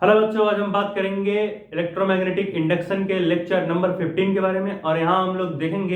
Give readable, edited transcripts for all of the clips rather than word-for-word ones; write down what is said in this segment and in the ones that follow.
Hello बच्चों, आज हम बात करेंगे इलेक्ट्रोमैग्नेटिक इंडक्शन के लेक्चर नंबर 15 के बारे में। और यहाँ हम लोग देखेंगे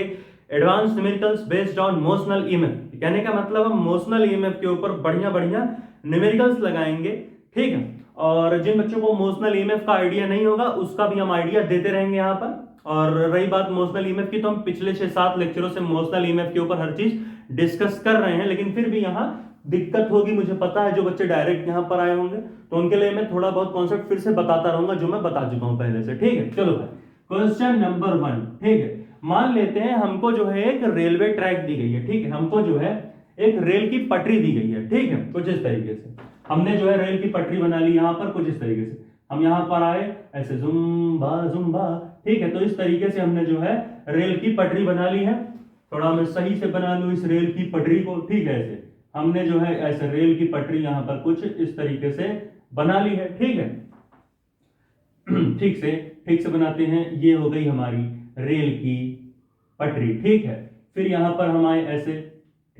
advance numericals based on motional EMF. कहने का मतलब हम मोशनल ईएमएफ के ऊपर बढ़िया बढ़िया न्यूमेरिकल्स लगाएंगे, ठीक है। और जिन बच्चों को मोशनल ईएमएफ का आइडिया नहीं होगा उसका भी हम आइडिया देते रहेंगे यहाँ पर। और रही बात मोशनल ईएमएफ की, तो हम पिछले 6-7 लेक्चरों से मोशनल ईएमएफ के ऊपर हर चीज डिस्कस कर रहे हैं, लेकिन फिर भी यहाँ दिक्कत होगी, मुझे पता है। जो बच्चे डायरेक्ट यहाँ पर आए होंगे तो उनके लिए मैं थोड़ा बहुत कॉन्सेप्ट फिर से बताता रहूंगा जो मैं बता चुका हूं पहले से, ठीक है। चलो भाई, क्वेश्चन नंबर 1, ठीक है। मान लेते हैं हमको जो है एक रेलवे ट्रैक दी गई है, ठीक है। हमको जो है एक रेल की पटरी दी गई है, ठीक है। कुछ इस तरीके से हमने जो है रेल की पटरी बना ली यहाँ पर, कुछ इस तरीके से हम यहाँ पर आए ऐसे जुम्बा जुम्बा, ठीक है। तो इस तरीके से हमने जो है रेल की पटरी बना ली है। थोड़ा मैं सही से बना लूं इस रेल की पटरी को, ठीक है। ऐसे हमने जो है ऐसे रेल की पटरी यहाँ पर कुछ इस तरीके से बना ली है, ठीक है। ठीक से बनाते हैं। ये हो गई हमारी रेल की पटरी, ठीक है। फिर यहाँ पर हम आए ऐसे,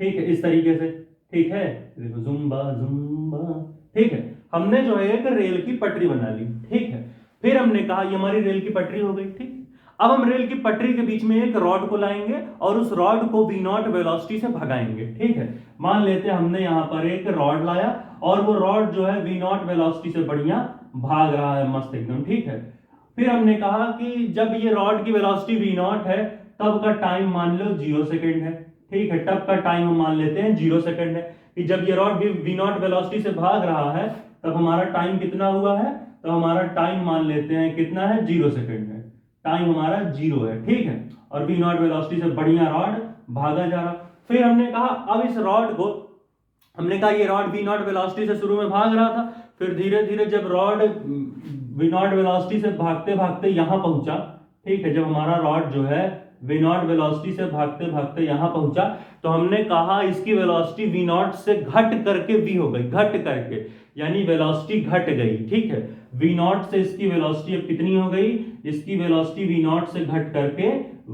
ठीक है, इस तरीके से, ठीक है। देखो जुम्बा जुम्बा, ठीक है। हमने जो है एक रेल की पटरी बना ली, ठीक है। फिर हमने कहा ये हमारी रेल की पटरी हो गई, ठीक। अब हम रेल की पटरी के बीच में एक रॉड को लाएंगे और उस रॉड को v0 वेलोसिटी से भगाएंगे, ठीक है। मान लेते हैं हमने यहाँ पर एक रॉड लाया और वो रॉड जो है v0 वेलोसिटी से बढ़िया भाग रहा है, मस्त एकदम, ठीक है। फिर हमने कहा कि जब ये रॉड की वेलोसिटी v0 है तब का टाइम मान लो 0 सेकेंड है, ठीक है। तब का टाइम हम मान लेते हैं 0 सेकेंड है कि जब ये रॉड v0 वेलोसिटी से भाग रहा है तब हमारा टाइम कितना हुआ है। तो हमारा टाइम मान लेते हैं कितना है, 0 सेकेंड है। टाइम हमारा 0 है, ठीक है। और v0 वेलोसिटी से बढ़िया रॉड भागा जा रहा। फिर हमने कहा अब इस रॉड को, हमने कहा ये रॉड v0 वेलोसिटी से शुरू में भाग रहा था, फिर धीरे धीरे जब रॉड v0 वेलोसिटी से भागते भागते यहां पहुंचा, ठीक है। जब हमारा रॉड जो है v0 वेलोसिटी से भागते भागते यहां पहुंचा तो हमने कहा इसकी वेलोसिटी v0 से घट करके v हो गई, घट करके, यानी वेलोसिटी घट गई, ठीक है। v0 से इसकी वेलोसिटी अब कितनी हो गई, इसकी वेलोसिटी v0 से घट करके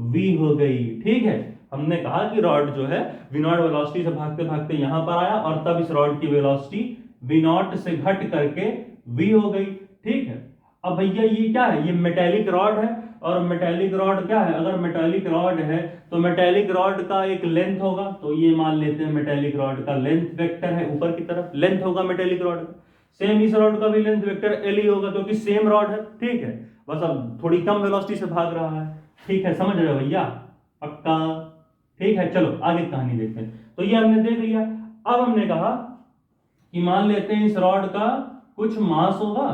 v हो गई, ठीक है। हमने कहा कि रॉड जो है v0 वेलोसिटी से भागते भागते यहां पर आया और तब इस रॉड की वेलोसिटी v0 से घट करके v हो गई, ठीक है। अब भैया ये क्या है, ये मेटेलिक रॉड है। और मेटेलिक रॉड क्या है, अगर मेटेलिक रॉड है तो मेटेलिक रॉड का एक लेंथ होगा, तो ये मान लेते हैं मेटेलिक रॉड का लेंथ वेक्टर है, ऊपर की तरफ लेंथ होगा मेटेलिक रॉड का। सेम इस रॉड का भी लेंथ वेक्टर एल ही होगा क्योंकि सेम रॉड है, ठीक है। बस अब थोड़ी कम वेलोसिटी से भाग रहा है, ठीक है। समझ रहे हो भैया, पक्का, ठीक है। चलो आगे कहानी देखते हैं। तो ये हमने देख लिया। अब हमने कहा कि मान लेते हैं इस रॉड का कुछ मास होगा,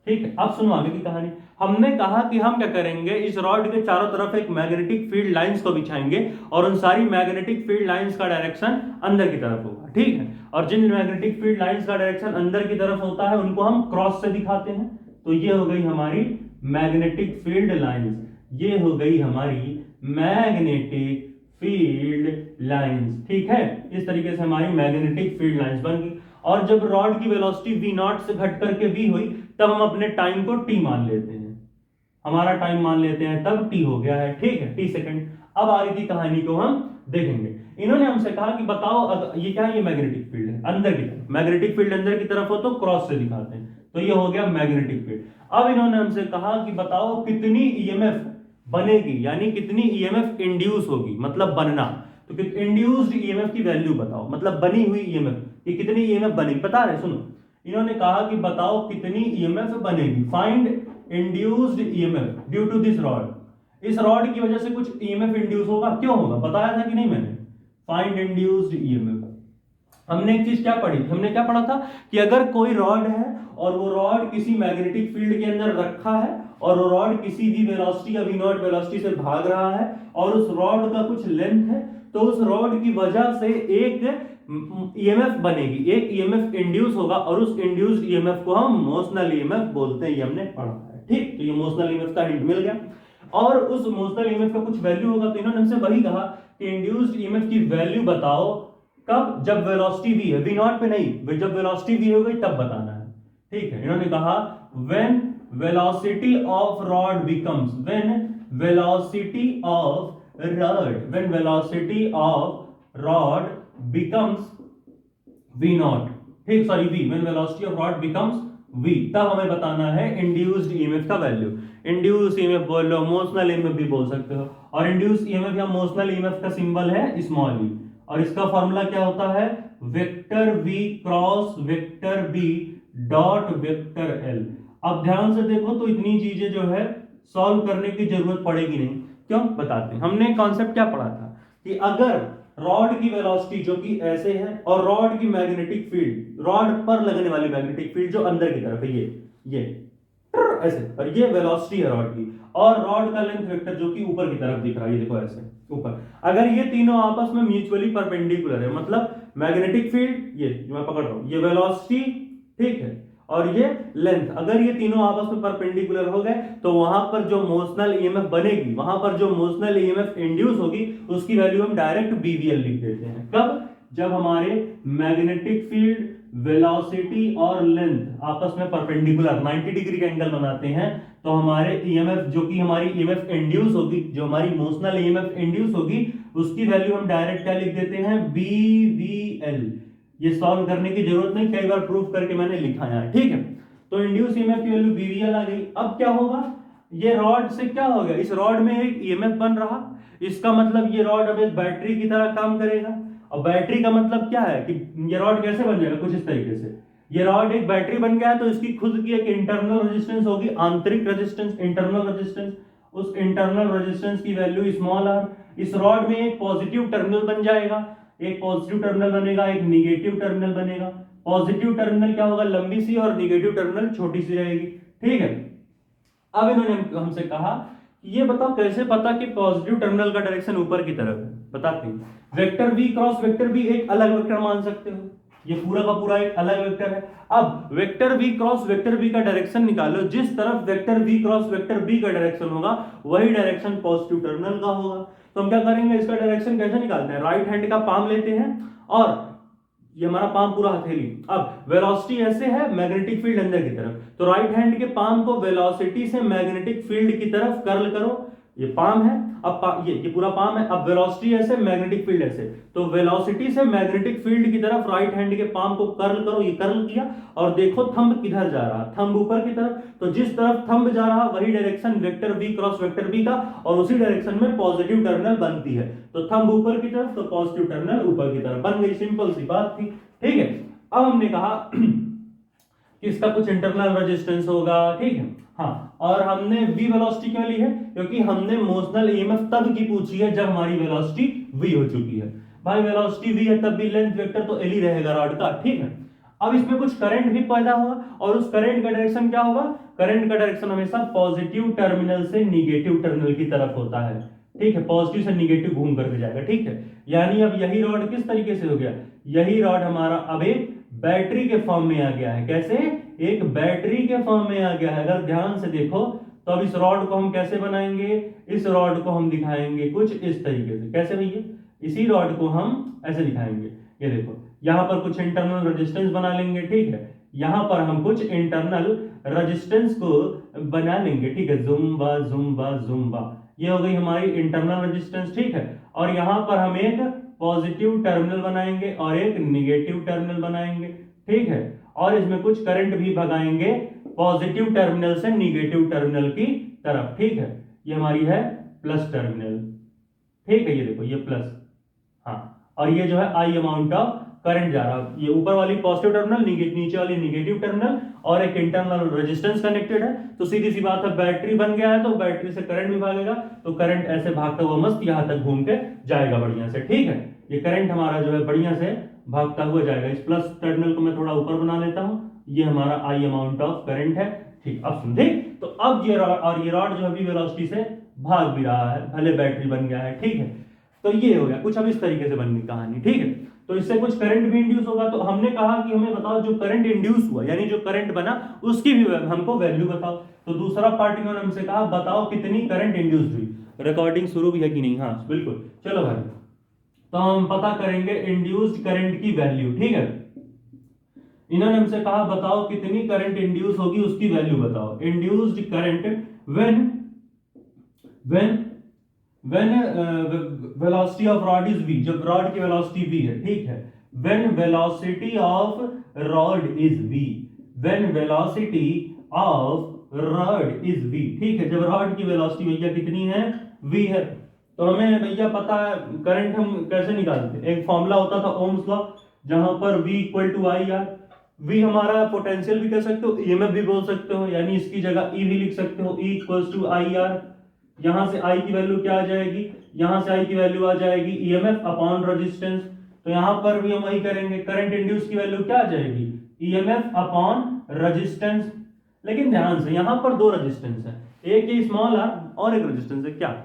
ठीक है। अब सुनो आगे की कहानी। हमने कहा कि हम क्या करेंगे, इस रॉड के चारों तरफ एक मैग्नेटिक फील्ड लाइंस को बिछाएंगे और उन सारी मैग्नेटिक फील्ड लाइंस का डायरेक्शन अंदर की तरफ होगा, ठीक है। और जिन मैग्नेटिक फील्ड लाइंस का डायरेक्शन अंदर की तरफ होता है उनको हम क्रॉस से दिखाते हैं। तो ये हो गई हमारी मैग्नेटिक फील्ड लाइंस, ये हो गई हमारी मैग्नेटिक फील्ड लाइंस, ठीक है। इस तरीके से हमारी मैग्नेटिक फील्ड लाइंस बन गई। और जब रॉड की वेलोसिटी v0 से घट करके v हुई तब हम अपने टाइम को t मान लेते हैं, हमारा टाइम मान लेते हैं, तब t हो गया है, ठीक है, t सेकंड। अब आगे की कहानी को हम देखेंगे। इन्होंने हमसे कहा कि बताओ ये क्या है, ये मैग्नेटिक फील्ड है अंदर की तरफ। मैग्नेटिक फील्ड अंदर की तरफ हो तो क्रॉस से दिखाते हैं, तो ये हो गया मैग्नेटिक फील्ड। अब इन्होंने हमसे कहा कि बताओ कितनी ईएमएफ बनेगी, यानी कितनी ईएमएफ इंड्यूस होगी, मतलब बनना। तो इंड्यूस्ड ईएमएफ की वैल्यू बताओ, मतलब बनी हुई ईएमएफ, ये कितनी ईएमएफ बनेगी बता रहे। सुनो, इन्होंने कहा कि बताओ कितनी ईएमएफ बनेगी, find induced EMF due to this rod. इस रॉड की वजह से कुछ ईएमएफ इंड्यूस होगा, क्यों होगा बताया था कि नहीं मैंने। Find induced EMF. हमने एक चीज क्या पढ़ी थी, हमने क्या पढ़ा था कि अगर कोई रॉड है और वो रॉड किसी मैग्नेटिक फील्ड के अंदर रखा है और वो रॉड किसी भी वेलोसिटी या v0 वेलोसिटी से भाग रहा है और उस रॉड का कुछ लेंथ है, तो उस रॉड की वजह से एक ईएमएफ बनेगी, एक ईएमएफ इंड्यूस होगा और उस इंड्यूस्ड ईएमएफ को हम मोशनल ईएमएफ बोलते हैं, ये हमने पढ़ा है, ठीक। तो ये मोशनल ईएमएफ का हिंट मिल गया। और उस मोशनल ईएमएफ का कुछ वैल्यू होगा, तो इन्होंने हमसे वही कहा कि इंड्यूस्ड ईएमएफ की वैल्यू बताओ कब, जब वेलोसिटी v है, v0 पे नहीं, जब वेलोसिटी v हो गई तब बताना है, ठीक है। इन्होंने कहा when velocity of rod becomes, when velocity of rod, when velocity of rod becomes v0, ठीक, sorry v, when velocity of rod becomes V, तब हमें बताना है इंड्यूस्ड ईएमएफ का वैल्यू। इंड्यूस्ड ईएमएफ बोल लो, मोशनल ईएमएफ भी बोल सकते हो, और इंड्यूस्ड ईएमएफ या मोशनल ईएमएफ का सिंबल है स्मॉल ई, और इसका फॉर्मूला क्या होता है, vector V cross vector B dot vector L। अब ध्यान से देखो तो इतनी चीजें जो है सॉल्व करने की जरूरत पड़ेगी नहीं, क्यों बताते हैं। हमने कॉन्सेप्ट क्या पढ़ा था कि अगर रॉड की वेलोसिटी जो कि ऐसे है और रॉड की मैग्नेटिक फील्ड, रॉड पर लगने वाली मैग्नेटिक फील्ड जो अंदर की तरफ है ये ऐसे, और ये वेलोसिटी है रॉड की, और रॉड का लेंथ वेक्टर जो कि ऊपर की तरफ दिख रहा है, ये देखो ऐसे ऊपर, अगर ये तीनों आपस में म्यूचुअली परपेंडिकुलर है, मतलब मैग्नेटिक फील्ड ये जो मैं पकड़ रहा हूं, ये वेलोसिटी, ठीक है, और ये लेंथ, अगर ये तीनों आपस में परपेंडिकुलर हो गए तो वहां पर जो मोशनल ईएमएफ बनेगी, वहां पर जो मोशनल ईएमएफ इंड्यूस होगी उसकी वैल्यू हम डायरेक्ट बीवीएल लिख देते हैं। कब, जब हमारे मैग्नेटिक फील्ड, वेलोसिटी और लेंथ आपस में परपेंडिकुलर 90 डिग्री का एंगल बनाते हैं, तो हमारे ईएमएफ जो कि हमारी ईएमएफ इंड्यूस होगी, जो हमारी मोशनल ईएमएफ इंड्यूस होगी, उसकी वैल्यू हम डायरेक्ट क्या लिख देते हैं, बीवीएल। ये सॉल्व करने की जरूरत नहीं, कई बार प्रूफ करके मैंने लिखा है, ठीक है। तो इंड्यूस ईएमएफ की वैल्यू बीवीएल आ गई। अब क्या होगा, ये रॉड से क्या हो गया, इस रॉड में एक ईएमएफ बन रहा, इसका मतलब ये रॉड अब एक बैटरी की तरह काम करेगा। और बैटरी का मतलब क्या है कि ये रॉड कैसे बन जाएगा, कुछ इस तरीके से, ये रॉड एक बैटरी बन गया है तो इसकी खुद की एक इंटरनल रेजिस्टेंस होगी, आंतरिक रेजिस्टेंस, इंटरनल रेजिस्टेंस। उस इंटरनल रेजिस्टेंस की वैल्यू स्मॉल आर। इस रॉड में एक पॉजिटिव टर्मिनल बन जाएगा, एक पॉजिटिव टर्मिनल बनेगा, एक निगेटिव टर्मिनल बनेगा। पॉजिटिव टर्मिनल क्या होगा, लंबी सी, और निगेटिव टर्मिनल छोटी सी रहेगी, ठीक है। अब इन्होंने हमसे कहा ये बताओ कैसे पता कि पॉजिटिव टर्मिनल का डायरेक्शन ऊपर की तरफ है, बताते हैं। Vector V cross vector B एक अलग वेक्टर मान सकते हो, ये पूरा का पूरा एक अलग वेक्टर है। अब vector V cross vector B का डायरेक्शन निकालो, जिस तरफ vector V cross vector B का डायरेक्शन होगा वही डायरेक्शन पॉजिटिव टर्मिनल का होगा। तो हम क्या करेंगे, इसका डायरेक्शन कैसे निकालते हैं, राइट हैंड का पाम लेते हैं, और ये हमारा पाम पूरा हथेली। अब वेलोसिटी ऐसे है, मैग्नेटिक फील्ड अंदर की तरफ, तो राइट हैंड के पाम को वेलोसिटी से मैग्नेटिक फील्ड की तरफ कर्ल करो, ये पाम है। अब ये पूरा पाम है। अब वेलोसिटी ऐसे, मैग्नेटिक फील्ड ऐसे, तो वेलोसिटी से मैग्नेटिक फील्ड की तरफ राइट हैंड के पाम को कर्ल करो, ये कर्ल किया, और देखो थंब किधर जा रहा, थंब ऊपर की तरफ, तो जिस तरफ थंब जा रहा वही direction vector V cross vector B का, और उसी डायरेक्शन में पॉजिटिव टर्मिनल बनती है। तो थंब ऊपर की तरफ तो पॉजिटिव टर्मिनल ऊपर की तरफ बन गई, सिंपल सी बात थी, ठीक है। अब हमने कहा कि इसका कुछ इंटरनल रेजिस्टेंस होगा, ठीक है, हाँ। और हमने v वेलोसिटी क्यों ली है, क्योंकि हमने मोशनल ईएमएफ तब की पूछी है जब हमारी वेलोसिटी v हो चुकी है। भाई वेलोसिटी v है तब भी लेंथ वेक्टर तो l ही रहेगा रॉड का, ठीक है। अब इसमें कुछ करंट भी पैदा होगा, और उस करंट का डायरेक्शन क्या होगा, करंट का डायरेक्शन हमेशा पॉजिटिव टर्मिनल से निगेटिव टर्मिनल की तरफ होता है, ठीक है, पॉजिटिव से निगेटिव घूम करके जाएगा, ठीक है। यानी अब यही रॉड किस तरीके से हो गया, यही रॉड हमारा अब एक बैटरी के फॉर्म में आ गया है। कैसे, एक बैटरी के फॉर्म में आ गया है। अगर ध्यान से देखो तो अब इस रॉड को हम कैसे बनाएंगे, इस रॉड को हम दिखाएंगे कुछ इस तरीके से। कैसे भैया, इसी रॉड को हम ऐसे दिखाएंगे, ये देखो, यहां पर कुछ इंटरनल रेजिस्टेंस बना लेंगे, ठीक है, यहां पर हम कुछ इंटरनल रेजिस्टेंस को बना लेंगे, ठीक है, जुम्बा जुम्बा जुम्बा, ये हो गई हमारी इंटरनल रेजिस्टेंस, ठीक है। और यहां पर हम एक पॉजिटिव टर्मिनल बनाएंगे और एक निगेटिव टर्मिनल बनाएंगे, ठीक है, और इसमें कुछ करंट भी भगाएंगे पॉजिटिव टर्मिनल से निगेटिव टर्मिनल की तरफ, ठीक है। ये हमारी है प्लस टर्मिनल, ठीक है, ये देखो ये प्लस, हाँ, और ये जो है आई अमाउंट ऑफ करंट जा रहा है, ये ऊपर वाली पॉजिटिव टर्मिनल, नीचे वाली निगेटिव टर्मिनल, और एक इंटरनल रेजिस्टेंस कनेक्टेड है। तो सीधी सी बात है, बैटरी बन गया है तो बैटरी से करंट भी भागेगा, तो करंट ऐसे भागता हुआ मस्त यहां तक घूम के जाएगा बढ़िया से, ठीक है। ये करंट हमारा जो है बढ़िया से भागता हुआ जाएगा। इस प्लस टर्मिनल को मैं थोड़ा ऊपर बना लेता हूं, ये हमारा आई अमाउंट ऑफ करंट है, ठीक। अब समझे, तो अब ये रॉड, और ये रॉड जो अभी वेलोसिटी से भाग भी रहा है, भले बैटरी बन गया है, ठीक है। तो ये हो गया कुछ अब इस तरीके से बननी कहानी, ठीक है। तो इससे कुछ करंट भी इंड्यूस होगा। तो हमने कहा कि हमें बताओ जो करंट इंड्यूस हुआ, यानी जो करंट बना उसकी भी हमको वैल्यू बताओ। तो दूसरा पार्ट इन्होंने हमसे कहा बताओ कितनी करंट इंड्यूस हुई। रिकॉर्डिंग शुरू भी है कि नहीं, हाँ बिल्कुल, चलो भाई। तो हम पता करेंगे इंड्यूस्ड करंट की वैल्यू, ठीक है। इन्होंने हमसे कहा बताओ कितनी करंट इंड्यूस होगी, उसकी वैल्यू बताओ। Induced current when velocity of rod is v, जब रॉड की वेलोसिटी v है, ठीक है, when velocity of rod is v, when velocity of rod is v, ठीक है, जब रॉड की वेलोसिटी भैया कितनी है, v है। तो हमें भैया पता है करंट हम कैसे निकालते हैं, एक फॉर्मूला होता था ओम्स लॉ, जहां पर v equal to I R. v हमारा पोटेंशियल भी कह सकते हो, ईएमएफ भी बोल सकते हो, यानी इसकी जगह E भी लिख सकते हो, E equals to I R. यहां से I की वैल्यू क्या आ जाएगी, यहां से I की वैल्यू आ जाएगी ईएमएफ अपॉन रेजिस्टेंस। तो यहां पर भी हम वही करेंगे, करंट इंड्यूस की वैल्यू क्या आ जाएगी, ईएमएफ अपॉन रेजिस्टेंस। लेकिन ध्यान से यहां पर दो रेजिस्टेंस है, एक ये स्मॉल आर और एक रेजिस्टेंस है। क्या,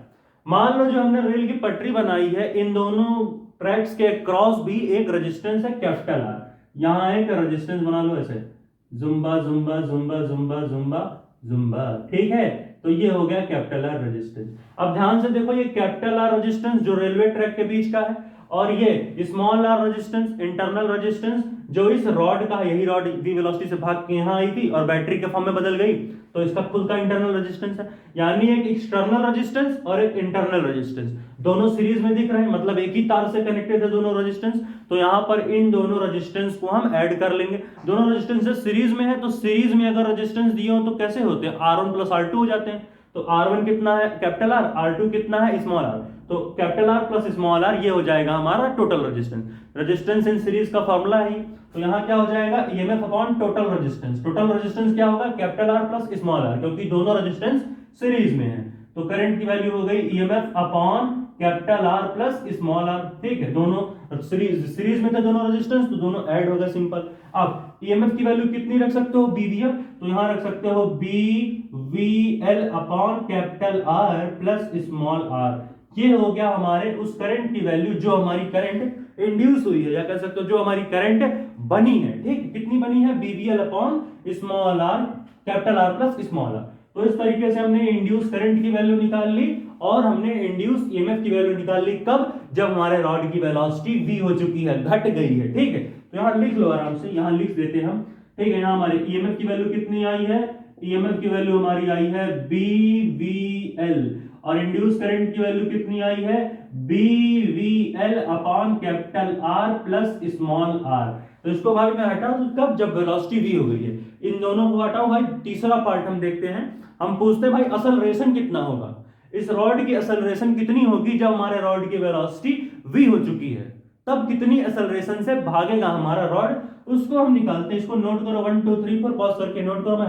मान लो जो हमने रेल की पटरी बनाई है, इन दोनों ट्रैक्स के क्रॉस भी एक रेजिस्टेंस है कैपिटल आर। यहां एक रेजिस्टेंस बना लो ऐसे, Zumba Zumba Zumba Zumba Zumba Zumba, ठीक है। तो ये हो गया कैपिटल आर रेजिस्टेंस। अब ध्यान से देखो, ये कैपिटल आर रेजिस्टेंस जो रेलवे ट्रैक के बीच का है, और ये small R resistance internal resistance जो इस रॉड का है, यही रॉड वी वेलोसिटी से भाग के यहां आई थी और बैटरी के फॉर्म में बदल गई, तो इसका खुद का इंटरनल रेजिस्टेंस है। यानी एक एक्सटर्नल रेजिस्टेंस और एक इंटरनल रेजिस्टेंस दोनों सीरीज में दिख रहे हैं, मतलब एक ही तार से कनेक्टेड है दोनों रेजिस्टेंस। तो यहां पर इन दोनों रेजिस्टेंस को हम ऐड कर लेंगे। दोनों रेजिस्टेंस सीरीज में है, तो सीरीज में अगर रेजिस्टेंस दिए हो तो कैसे होते हैं, R1 प्लस R2 हो जाते हैं। तो R1 कितना है कैपिटल आर, R2 कितना है स्मॉल आर, तो capital R plus small are ये हो जाएगा हमारा total resistance. Resistance in series का फॉर्मूला है, तो यहां क्या हो जाएगा, EMF upon total resistance. Total resistance क्या होगा, capital R plus small R, क्योंकि दोनों रेजिस्टेंस सीरीज में है। तो करंट की वैल्यू हो गई EMF upon capital R plus small are, ठीक है। दोनों सीरीज में थे दोनों रेजिस्टेंस, तो दोनों ऐड हो गए, सिंपल। अब ईएमएफ की वैल्यू कितनी रख सकते हो, बीवीएफ, तो यहां रख सकते हो BVL upon capital R plus small are. ये हो गया हमारे उस करंट की वैल्यू जो हमारी करंट इंड्यूस हुई है, या कह सकते हो जो हमारी करंट बनी है, ठीक। कितनी बनी है, BVL upon small R capital R plus small are. तो इस तरीके से हमने इंड्यूस करंट की वैल्यू निकाल ली और हमने इंड्यूस ईएमएफ की वैल्यू निकाल ली। कब, जब हमारे रॉड की वेलोसिटी v हो चुकी है, घट गई है, ठीक है। तो यहां लिख लो आराम से, यहां लिख देते हैं हम, ठीक है। यहां हमारे ईएमएफ की वैल्यू कितनी आई है, ईएमएफ की वैल्यू हमारी आई है बीवीएल, और इंड्यूस करंट की वैल्यू कितनी आई है, BVL upon capital R plus small are. तो इसको भाई मैं हटा दूं कब, जब वेलोसिटी v हो गई है। इन दोनों को हटाओ भाई। तीसरा पार्ट हम देखते हैं, हम पूछते हैं भाई असलरेशन कितना होगा, इस रॉड की असलरेशन कितनी होगी जब हमारे रॉड की वेलोसिटी v हो चुकी है, तब कितनी असलरेशन से भागेगा हमारा रॉड, उसको हम निकालते हैं। इसको नोट करो, 1 2 3 4 पॉज करके नोट करो। मैं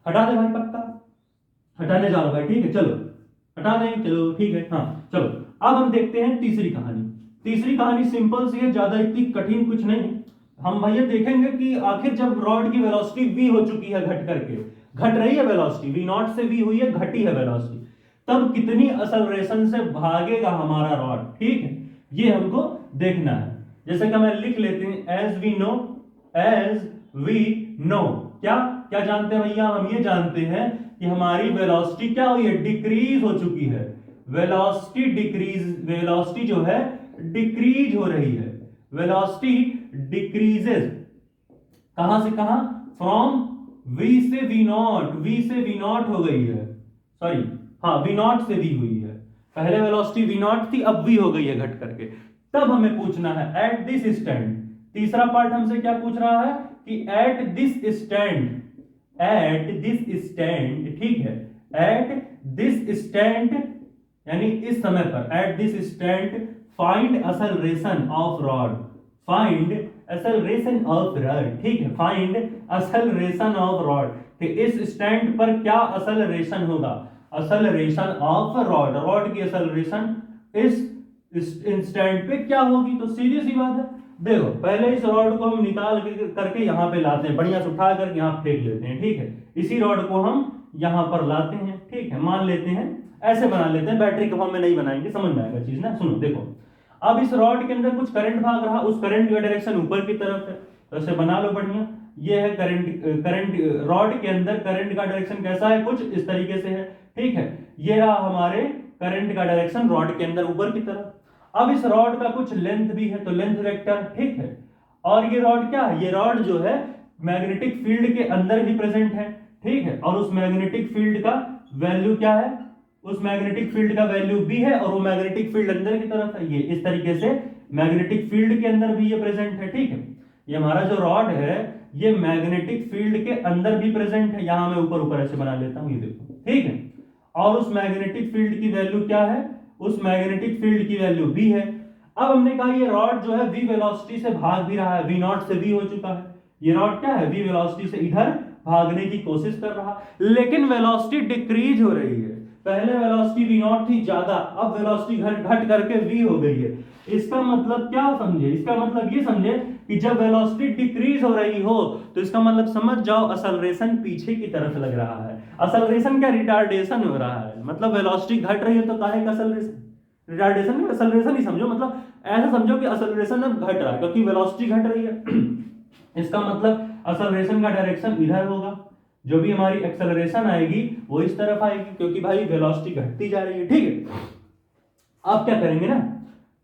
हटा दे भाई, पक्का हटाने जाओ भाई, ठीक है, चलो हटा दें, चलो ठीक है, हाँ चलो। अब हम देखते हैं तीसरी कहानी। तीसरी कहानी सिंपल सी है, ज्यादा इतनी कठिन कुछ नहीं। हम भैया देखेंगे कि आखिर जब रॉड की वेलोसिटी v हो चुकी है, घट करके घट रही है वेलोसिटी, v नॉट से v हुई है, घटी है वेलोसिटी, तब कितनी असलरेशन से भागेगा हमारा रॉड, ठीक है, ये हमको देखना है। जैसे कि मैं लिख लेते हैं, एज वी नो, क्या क्या जानते हैं भैया, हम ये जानते हैं कि हमारी वेलोसिटी क्या हुई है, डिक्रीज हो चुकी है। वेलोसिटी जो है डिक्रीज हो रही है, वेलोसिटी डिक्रीजेस, कहां से कहां, फ्रॉम v से v नॉट हो गई है, सॉरी हाँ v नॉट से v हुई है। पहले वेलोसिटी v नॉट थी, अब v हो गई है घट करके। तब हमें पूछना है एट दिस स्टैंड, तीसरा पार्ट हमसे क्या पूछ रहा है कि एट दिस स्टैंड, ठीक है, एट दिस स्टैंड यानी इस समय पर, at this stand find acceleration of rod, find acceleration of rod, ठीक है, फाइंड असलरेशन ऑफ रॉड, कि इस स्टैंड पर क्या असलरेशन होगा, असलरेशन ऑफ रॉड, रॉड की असलरेशन इस स्टैंड पे क्या होगी। तो सीधी सी बात है, देखो पहले इस रॉड को हम निकाल करके यहां पे लाते हैं, बढ़िया से उठा करके यहां फेंक लेते हैं, ठीक है। इसी रॉड को हम यहां पर लाते हैं, ठीक है, मान लेते हैं ऐसे बना लेते हैं, बैटरी के फॉर्म में नहीं बनाएंगे, समझ में आएगा चीज ना। सुनो देखो, अब इस रॉड के अंदर कुछ करंट भाग रहा, उस करंट का डायरेक्शन ऊपर की तरफ है, तो ऐसे बना लो बढ़िया। ये है करंट रॉड के अंदर करंट का डायरेक्शन कैसा है, कुछ इस तरीके से है, ठीक है। ये रहा हमारे करंट का डायरेक्शन रॉड के अंदर ऊपर की तरफ। अब इस रॉड का कुछ लेंथ भी है, तो लेंथ वेक्टर, ठीक है। और ये रॉड क्या है, ये रॉड जो है मैग्नेटिक फील्ड के अंदर भी प्रेजेंट है, ठीक है। और उस मैग्नेटिक फील्ड का वैल्यू क्या है, उस मैग्नेटिक फील्ड का वैल्यू भी है, और वो मैग्नेटिक फील्ड अंदर की तरफ है, ये इस तरीके से मैग्नेटिक फील्ड के अंदर भी ये प्रेजेंट है, ठीक है। ये हमारा जो रॉड है ये मैग्नेटिक फील्ड के अंदर भी प्रेजेंट है, यहां मैं ऊपर ऊपर ऐसे बना लेता हूं, ये देखो, ठीक है। और उस मैग्नेटिक फील्ड की वैल्यू क्या है, उस मैग्नेटिक फील्ड की वैल्यू v है। अब हमने कहा ये रॉड जो है v वेलोसिटी से भाग भी रहा है, v नॉट से v हो चुका है, ये रॉड क्या है, v वेलोसिटी से इधर भागने की कोशिश कर रहा, लेकिन वेलोसिटी डिक्रीज हो रही है। पहले वेलोसिटी v नॉट थी ज्यादा, अब वेलोसिटी घट करके v हो गई है। इसका मतलब क्या समझे, इसका मतलब ये समझे कि जब वेलोसिटी डिक्रीज हो रही हो तो इसका मतलब समझ जाओ असलरेशन पीछे की तरफ लग रहा है। असलरेशन क्या, रिटार्डेशन हो रहा है, मतलब वेलोसिटी घट रही है तो काहे का असलरेशन, रिटार्डेशन नहीं, असलरेशन ही समझो, मतलब ऐसा समझो कि असलरेशन अब घट रहा है क्योंकि वेलोसिटी घट रही है। इसका मतलब असलरेशन का डायरेक्शन इधर होगा, जो भी हमारी एक्सेलरेशन आएगी वो इस तरफ आएगी क्योंकि भाई वेलोसिटी घटती जा रही है, ठीक है। अब क्या करेंगे ना,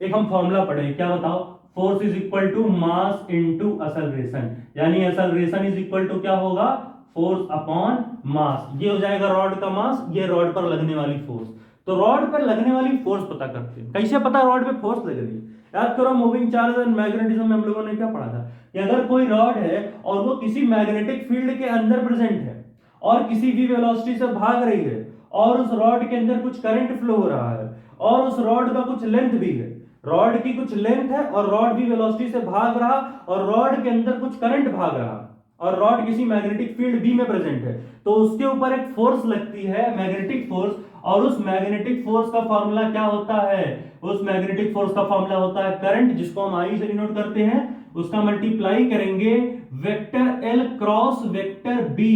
एक हम फॉर्मूला पढ़ेंगे, क्या बताओ, force is equal to mass into acceleration, यानी असलरेशन इज इक्वल टू क्या होगा, फोर्स अपॉन मास। ये हो जाएगा रॉड का मास, ये रॉड पर लगने वाली फोर्स। तो रॉड पर लगने वाली फोर्स पता करते हैं, कैसे पता रॉड पे फोर्स लग रही है, याद करो मूविंग चार्ज एंड मैग्नेटिज्म में हम लोगों ने क्या पढ़ा था कि अगर कोई रॉड है और वो किसी मैग्नेटिक फील्ड के अंदर प्रेजेंट है और किसी भी वेलोसिटी से भाग रही है और उस रॉड के अंदर कुछ करंट फ्लो हो रहा है और उस रॉड का कुछ लेंथ भी है, रॉड की कुछ लेंथ है और रॉड भी वेलोसिटी से भाग रहा और रॉड के अंदर कुछ करंट भाग रहा और रॉड किसी मैग्नेटिक फील्ड बी में प्रेजेंट है, तो उसके ऊपर एक फोर्स लगती है, मैग्नेटिक फोर्स। और उस मैग्नेटिक फोर्स का फॉर्मूला क्या होता है, उस मैग्नेटिक फोर्स का फॉर्मूला होता है करंट, जिसको हम आई से डिनोट करते हैं, उसका मल्टीप्लाई करेंगे vector L cross vector B,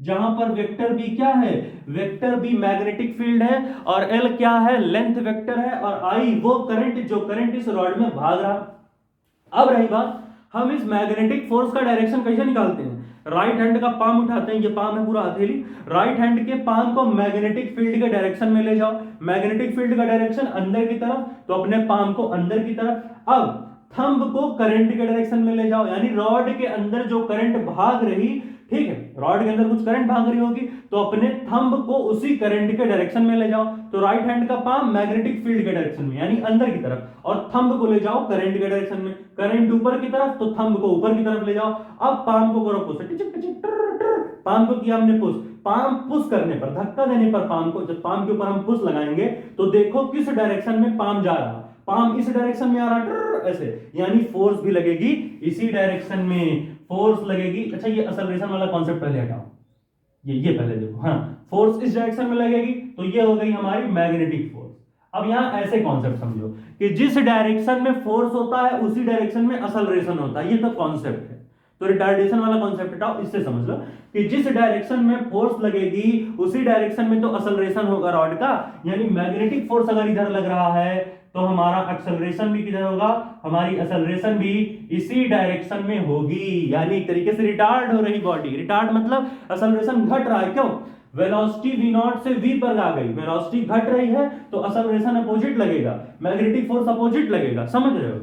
जहां पर वेक्टर बी क्या है, वेक्टर बी मैग्नेटिक फील्ड है और एल क्या है, लेंथ वेक्टर है, और आई वो करंट जो करंट इस रॉड में भाग रहा। अब रही बात, हम इस मैग्नेटिक फोर्स का डायरेक्शन कैसे निकालते हैं, राइट हैंड का पाम उठाते हैं, ये पाम है पूरा हथेली, राइट हैंड के पाम को मैग्नेटिक फील्ड के डायरेक्शन में ले जाओ, मैग्नेटिक फील्ड का डायरेक्शन अंदर की तरफ, तो अपने पाम को अंदर की तरफ। अब थंब को करंट के डायरेक्शन में ले जाओ, यानी रॉड के अंदर जो करंट भाग रही, ठीक है, रॉड के अंदर कुछ करंट भाग रही होगी तो अपने थंब को उसी करंट के डायरेक्शन में ले जाओ, तो राइट हैंड का पाम मैग्नेटिक फील्ड के डायरेक्शन में यानी अंदर की तरफ, और थंब को ले जाओ करंट के डायरेक्शन में, करंट ऊपर की तरफ तो थंब को ऊपर की तरफ ले जाओ। अब पाम को करो पुश, पाम को किया हमने पुश, पाम पुश करने पर, धक्का देने पर पाम को, जब पाम के ऊपर हम पुश लगाएंगे तो देखो किस डायरेक्शन में पाम जा रहा, पाम इस डायरेक्शन में आ रहा ऐसे, यानी फोर्स भी लगेगी इसी डायरेक्शन में, फोर्स लगेगी। अच्छा ये एक्सेलरेशन वाला कॉन्सेप्ट पहले हटाओ, ये पहले देखो, हाँ फोर्स इस डायरेक्शन में लगेगी तो ये हो गई हमारी मैग्नेटिक फोर्स। अब यहां ऐसे कॉन्सेप्ट समझो कि जिस डायरेक्शन में फोर्स होता है उसी डायरेक्शन में एक्सेलरेशन होता है, ये तो कॉन्सेप्ट है। तो रिटार्डेशन वाला कॉन्सेप्ट हटाओ, इससे समझ लो कि जिस डायरेक्शन में फोर्स लगेगी उसी डायरेक्शन में तो एक्सेलरेशन होगा रॉड का, यानी मैग्नेटिक फोर्स अगर इधर लग रहा है तो हमारा एक्सेलरेशन भी किधर होगा, हमारी एक्सेलरेशन भी इसी डायरेक्शन में होगी, यानी एक तरीके से रिटार्ड हो रही बॉडी, रिटार्ड मतलब एक्सेलरेशन घट रहा है, क्यों, वेलोसिटी v नॉट से v पर आ गई, वेलोसिटी घट रही है तो एक्सेलरेशन अपोजिट लगेगा, मैग्नेटिक फोर्स अपोजिट लगेगा, समझ रहे हो।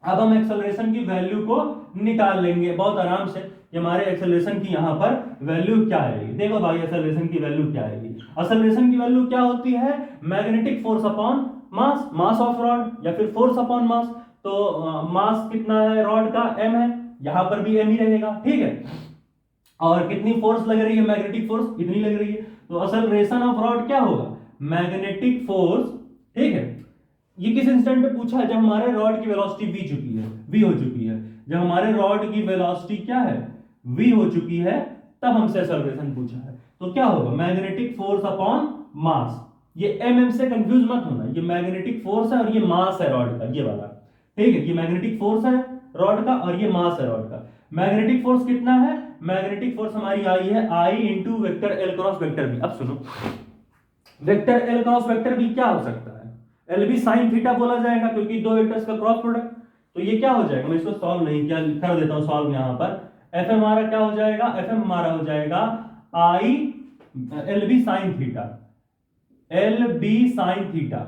अब हम एक्सेलरेशन की वैल्यू को निकाल लेंगे बहुत आराम से, हमारे एक्सेलरेशन की यहां पर वैल्यू क्या आएगी, देखो भाई एक्सेलरेशन की वैल्यू क्या आएगी, एक्सेलरेशन की वैल्यू क्या होती है, magnetic force upon mass, mass of rod या फिर फोर्स अपॉन मास, तो मास कितना है रॉड का, m है, यहां पर भी m ही रहेगा, ठीक है, और कितनी फोर्स लग रही है, मैग्नेटिक फोर्स इतनी लग रही है, तो एक्सेलरेशन ऑफ रॉड क्या होगा, मैग्नेटिक फोर्स, ठीक है। ये किस इंस्टेंट पे पूछा है, जब हमारे रॉड की वेलोसिटी v हो चुकी है, जब हमारे रॉड की वेलोसिटी क्या है, v हो चुकी है, तब हमसे एक्सेलरेशन पूछा है, तो क्या होगा, मैग्नेटिक फोर्स अपॉन मास, ये mm से कंफ्यूज मत होना, ये मैग्नेटिक फोर्स है और ये मास है रॉड का, ये वाला, ठीक है, ये मैग्नेटिक फोर्स है रॉड का और ये मास है रॉड का। मैग्नेटिक फोर्स कितना है, मैग्नेटिक फोर्स हमारी आई है I into vector L cross vector B. अब सुनो, vector L cross vector B क्या हो सकता है, एल बी साइन थीटा बोला जाएगा क्योंकि दो वेक्टर्स का क्रॉस प्रोडक्ट, तो ये क्या हो जाएगा, मैं इसको सॉल्व नहीं किया, कर देता हूं सॉल्व यहां पर, एफ एम हमारा क्या हो जाएगा, एफ एम हमारा हो जाएगा I L B sine theta, L B sine theta,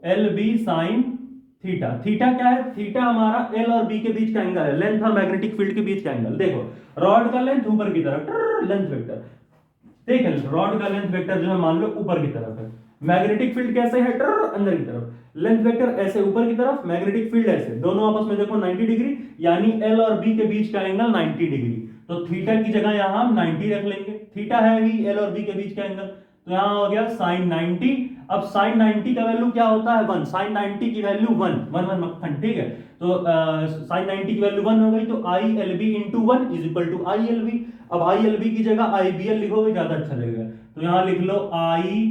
L B sine theta, theta क्या है, थीटा हमारा एल और बी के बीच का एंगल है, लेंथ और मैग्नेटिक फील्ड के बीच का एंगल, देखो रॉड का लेंथ ऊपर की तरफ, लेंथ वेक्टर, ठीक है, रॉड का लेंथ वेक्टर जो है मान लो ऊपर की तरफ है, मैग्नेटिक फील्ड कैसे है, अंदर की तरफ, लेंथ वेक्टर ऐसे ऊपर की तरफ, मैग्नेटिक फील्ड ऐसे, दोनों आपस में देखो 90 डिग्री, यानी एल और बी के बीच का एंगल 90 डिग्री। तो थीटा की जगह यहां हम 90 रख लेंगे, थीटा है ही एल और बी के बीच का एंगल, तो यहां हो गया साइन 90। अब साइन 90 का वैल्यू क्या होता है, 1, साइन 90 की वैल्यू 1 मक्खन, ठीक है। तो साइन 90 की वैल्यू 1 हो गई, तो I L B into 1 is equal to I L B. अब आई एल बी की जगह आई बी एल लिखोगे ज्यादा अच्छा लगेगा, तो यहां लिख लो आई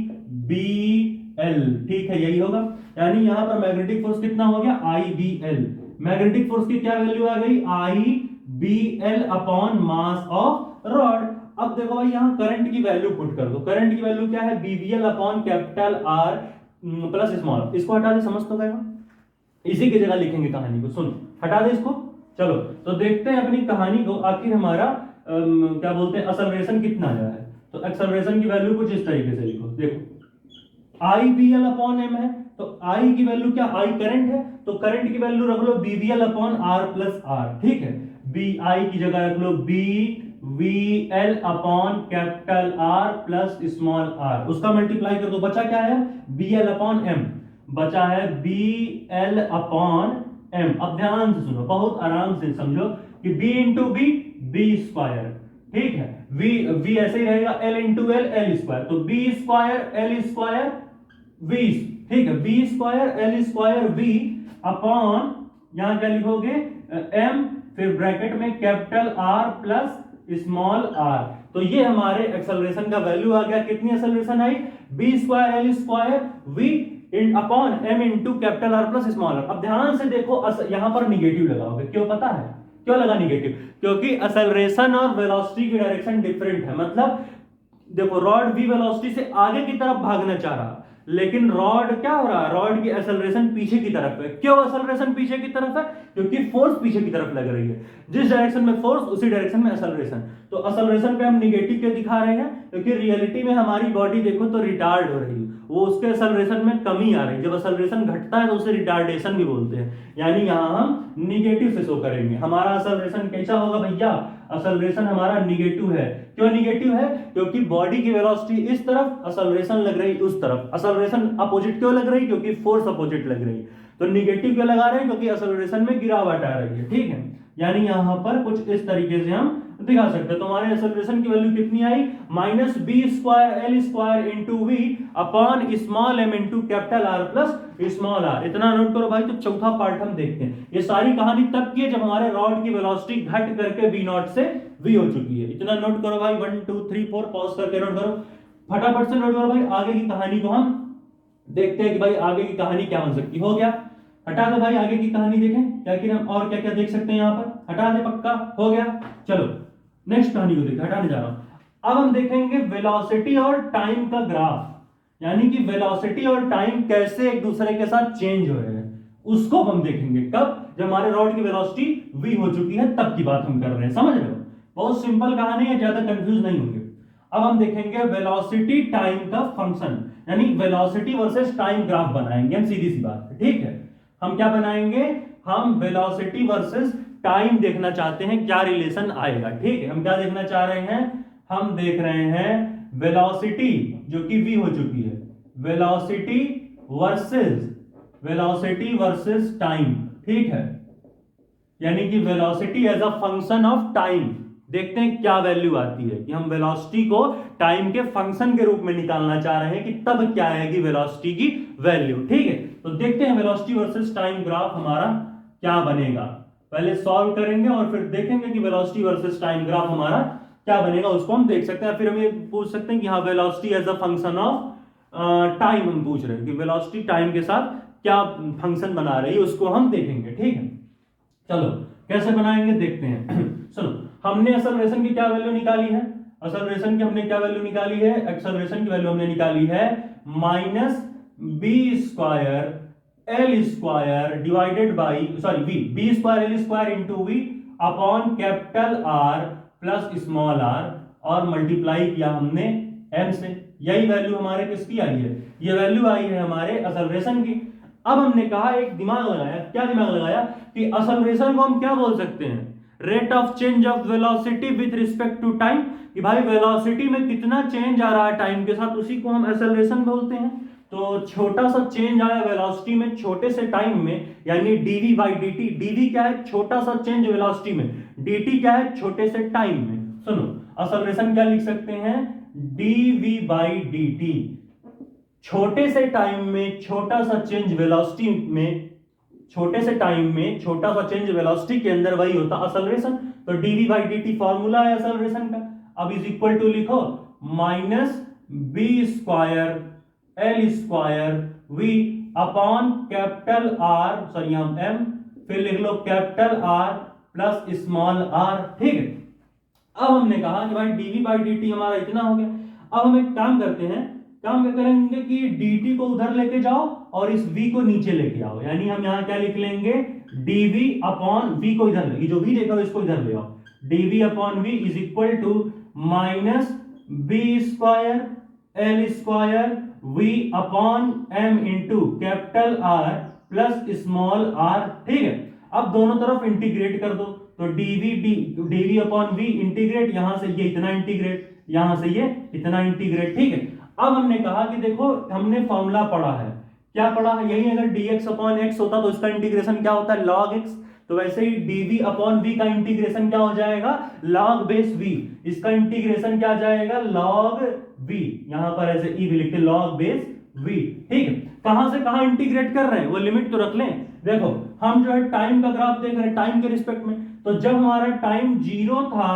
बी एल, ठीक है, यही होगा। यानी यहां पर मैग्नेटिक फोर्स कितना हो गया, I B L. Magnetic force की क्या वैल्यू आ गई, I B L upon mass of rod. अब देखो भाई यहां करंट की वैल्यू पुट कर दो, करंट की वैल्यू क्या है, BVL upon capital R plus small. इसको हटा दे, समझ तो गए, इसी की जगह लिखेंगे कहानी को, सुन हटा दे इसको। चलो तो देखते हैं अपनी कहानी को, आखिर हमारा क्या बोलते हैं एक्सेलरेशन कितना आया है। तो एक्सेलरेशन की वैल्यू कुछ इस तरीके से लिखो, देखो आई बी एल अपॉन एम है, तो आई की वैल्यू क्या, आई करंट है, तो करंट की वैल्यू रख लो BVL upon R plus R, ठीक है। बी आई की जगह रख लो B V L upon capital R plus small R, उसका मल्टीप्लाई कर दो, बचा क्या है, बी एल अपॉन एम, बचा है बी एल अपॉन एम। अब ध्यान से सुनो, बहुत आराम से समझो कि b into B B square, ठीक है, v ऐसे ही रहेगा, l into L L square, तो b square L square v, ठीक है, b square L square v upon यहां क्या लिखोगे m, फिर ब्रैकेट में capital R plus small r। तो ये हमारे एक्सेलरेशन का वैल्यू आ गया, कितनी एक्सेलरेशन आई, b square L square v upon m into capital R plus small r। अब ध्यान से देखो, यहां पर निगेटिव लगाओगे, क्यों पता है क्यों लगा निगेटिव, क्योंकि एक्सेलरेशन और वेलोसिटी की डायरेक्शन डिफरेंट है। मतलब देखो रॉड v वेलोसिटी से आगे की तरफ भागना चाह रहा, लेकिन रॉड क्या हो रहा है, रॉड की एक्सेलरेशन पीछे की तरफ है। क्यों एक्सेलरेशन पीछे की तरफ है, क्योंकि फोर्स पीछे की तरफ लग रही है, जिस डायरेक्शन में फोर्स उसी डायरेक्शन में एक्सेलरेशन। तो एक्सेलरेशन पे हम निगेटिव क्यों दिखा रहे हैं, क्योंकि रियलिटी में हमारी बॉडी देखो तो रिटार्ड हो रही है, वो उसके एक्सेलरेशन में कमी आ रही है। जब एक्सेलरेशन घटता है तो उसे रिटार्डेशन भी बोलते हैं, यानी यहां हम निगेटिव से शो करेंगे। हमारा एक्सेलरेशन कैसा होगा भैया, एक्सेलरेशन हमारा निगेटिव है। क्यों निगेटिव है, क्योंकि बॉडी की वेलोसिटी इस तरफ, एक्सेलरेशन लग रही उस तरफ। एक्सेलरेशन अपोजिट क्यों लग रही, क्योंकि फोर्स अपोजिट लग रही। तो निगेटिव क्यों लगा रहे हैं, क्योंकि एक्सेलरेशन में गिरावट आ रही है, ठीक है। यानी यहां पर कुछ इस तरीके से हम दिखा सकते हैं। तो हमारे एक्सेलरेशन की वैल्यू कितनी आई, minus B square L square into V upon small M into capital R plus small R. इतना नोट करो भाई। तो चौथा पार्ट हम देखते हैं। ये सारी कहानी तब की है जब हमारे रॉड की वेलोसिटी घट करके वी नॉट से वी हो चुकी है। इतना नोट करो भाई, 1 2 3 4 पॉज करके नोट करो, फटाफट से नोट करो भाई। आगे की कहानी को हम देखते हैं कि भाई आगे की कहानी क्या बन सकती। हो गया, हटा दे भाई, आगे की कहानी देखें क्या कि हम और क्या क्या देख सकते हैं यहाँ पर। हटा दे, पक्का हो गया। चलो नेक्स्ट कहानी को देखते, हटाने जा रहा हूं। अब हम देखेंगे वेलोसिटी और टाइम का ग्राफ, यानी कि वेलोसिटी और टाइम कैसे एक दूसरे के साथ चेंज हो रहे हैं, उसको हम देखेंगे। कब, जब हमारे रॉड की वेलोसिटी v हो चुकी है, तब की बात हम कर रहे हैं। समझ रहे हो, बहुत सिंपल कहानी है, ज्यादा कंफ्यूज नहीं होंगे। अब हम देखेंगे वेलोसिटी टाइम का फंक्शन, यानी वेलोसिटी वर्सेस टाइम ग्राफ बनाएंगे हम, सीधी सी बात है, ठीक है। हम क्या बनाएंगे, हम वेलोसिटी वर्सेस टाइम देखना चाहते हैं, क्या रिलेशन आएगा, ठीक है। हम क्या देखना चाह रहे हैं, हम देख रहे हैं वेलोसिटी जो कि v हो चुकी है, वेलोसिटी वर्सेस टाइम, ठीक है। यानी कि velocity as a function of time. देखते हैं क्या वैल्यू आती है, कि हम वेलोसिटी को टाइम के फंक्शन के रूप में निकालना चाह रहे हैं, कि तब क्या आएगी वेलोसिटी की वैल्यू, ठीक है। तो देखते हैं वेलोसिटी वर्सेस टाइम ग्राफ हमारा क्या बनेगा। पहले सॉल्व करेंगे और फिर देखेंगे कि वेलोसिटी वर्सेस टाइम ग्राफ हमारा क्या बनेगा, उसको हम देख सकते हैं। फिर हम ये पूछ सकते हैं कि हाँ velocity as a function of time हम पूछ रहे हैं, कि वेलोसिटी टाइम के साथ क्या फंक्शन बना रही है, उसको हम देखेंगे, ठीक है। चलो कैसे बनाएंगे देखते हैं। सुनो, हमने एक्सेलरेशन की क्या वैल्यू निकाली है, एक्सेलरेशन की हमने क्या वैल्यू निकाली है, एक्सेलरेशन की वैल्यू हमने निकाली है minus B square L square divided by B square L square into V upon capital R plus small R, और मल्टीप्लाई किया हमने एम से। यही वैल्यू हमारे किसकी आई है, ये वैल्यू आई है हमारे एक्सेलरेशन की। अब हमने कहा, एक दिमाग लगाया, क्या दिमाग लगाया, कि एक्सेलरेशन को हम क्या बोल सकते हैं, rate of change of velocity with respect to time, कि भाई वेलोसिटी में कितना चेंज आ रहा है टाइम के साथ, उसी को हम एक्सेलरेशन बोलते हैं। तो छोटा सा चेंज आया वेलोसिटी में छोटे से टाइम में, यानी dv बाई dt। dv क्या है? छोटा सा चेंज वेलोसिटी में। dt क्या है? छोटे से टाइम में। सुनो, एक्सेलरेशन क्या लिख सकते हैं? dv by dt। छोटे से टाइम में छोटा सा चेंज वेलोसिटी में, छोटे से टाइम में छोटा सा चेंज वेलोसिटी के अंदर वही होता एक्सेलरेशन। तो dv बाई dt फॉर्मूला है एक्सेलरेशन का। अब इज इक्वल टू लिखो minus B square L square V upon capital R, sorry हम एम, फिर लिख लो capital R plus small are. ठीक है, अब हमने कहा कि भाई dv बाई dt हमारा इतना हो गया। अब हम एक काम करते हैं, काम क्या करेंगे कि dt को उधर लेके जाओ और इस v को नीचे लेके आओ, यानी हम यहां क्या लिख लेंगे? dv अपॉन v को इधर ले, जो v देखा हो इसको इधर ले आओ। dv upon v is equal to minus B square L square v upon m into capital R plus small r। ठीक है, अब दोनों तरफ इंटीग्रेट कर दो, तो dv अपॉन v इंटीग्रेट, यहां से ये इतना इंटीग्रेट, यहां से ये इतना इंटीग्रेट। ठीक है, अब हमने कहा कि देखो हमने फॉर्मूला पढ़ा है, क्या पढ़ा है? यही अगर dx अपॉन x होता तो इसका इंटीग्रेशन क्या होता है? log x। तो वैसे ही dv अपॉन v का इंटीग्रेशन क्या हो जाएगा? log base v। इसका इंटीग्रेशन क्या आ जाएगा? log v। यहां पर ऐसे e भी लिखते log बेस v। ठीक है, कहां से कहां इंटीग्रेट कर रहे हैं वो लिमिट तो रख लें। देखो हम जो है टाइम का ग्राफ देख रहे हैं टाइम के रिस्पेक्ट में, तो जब हमारा टाइम जीरो था,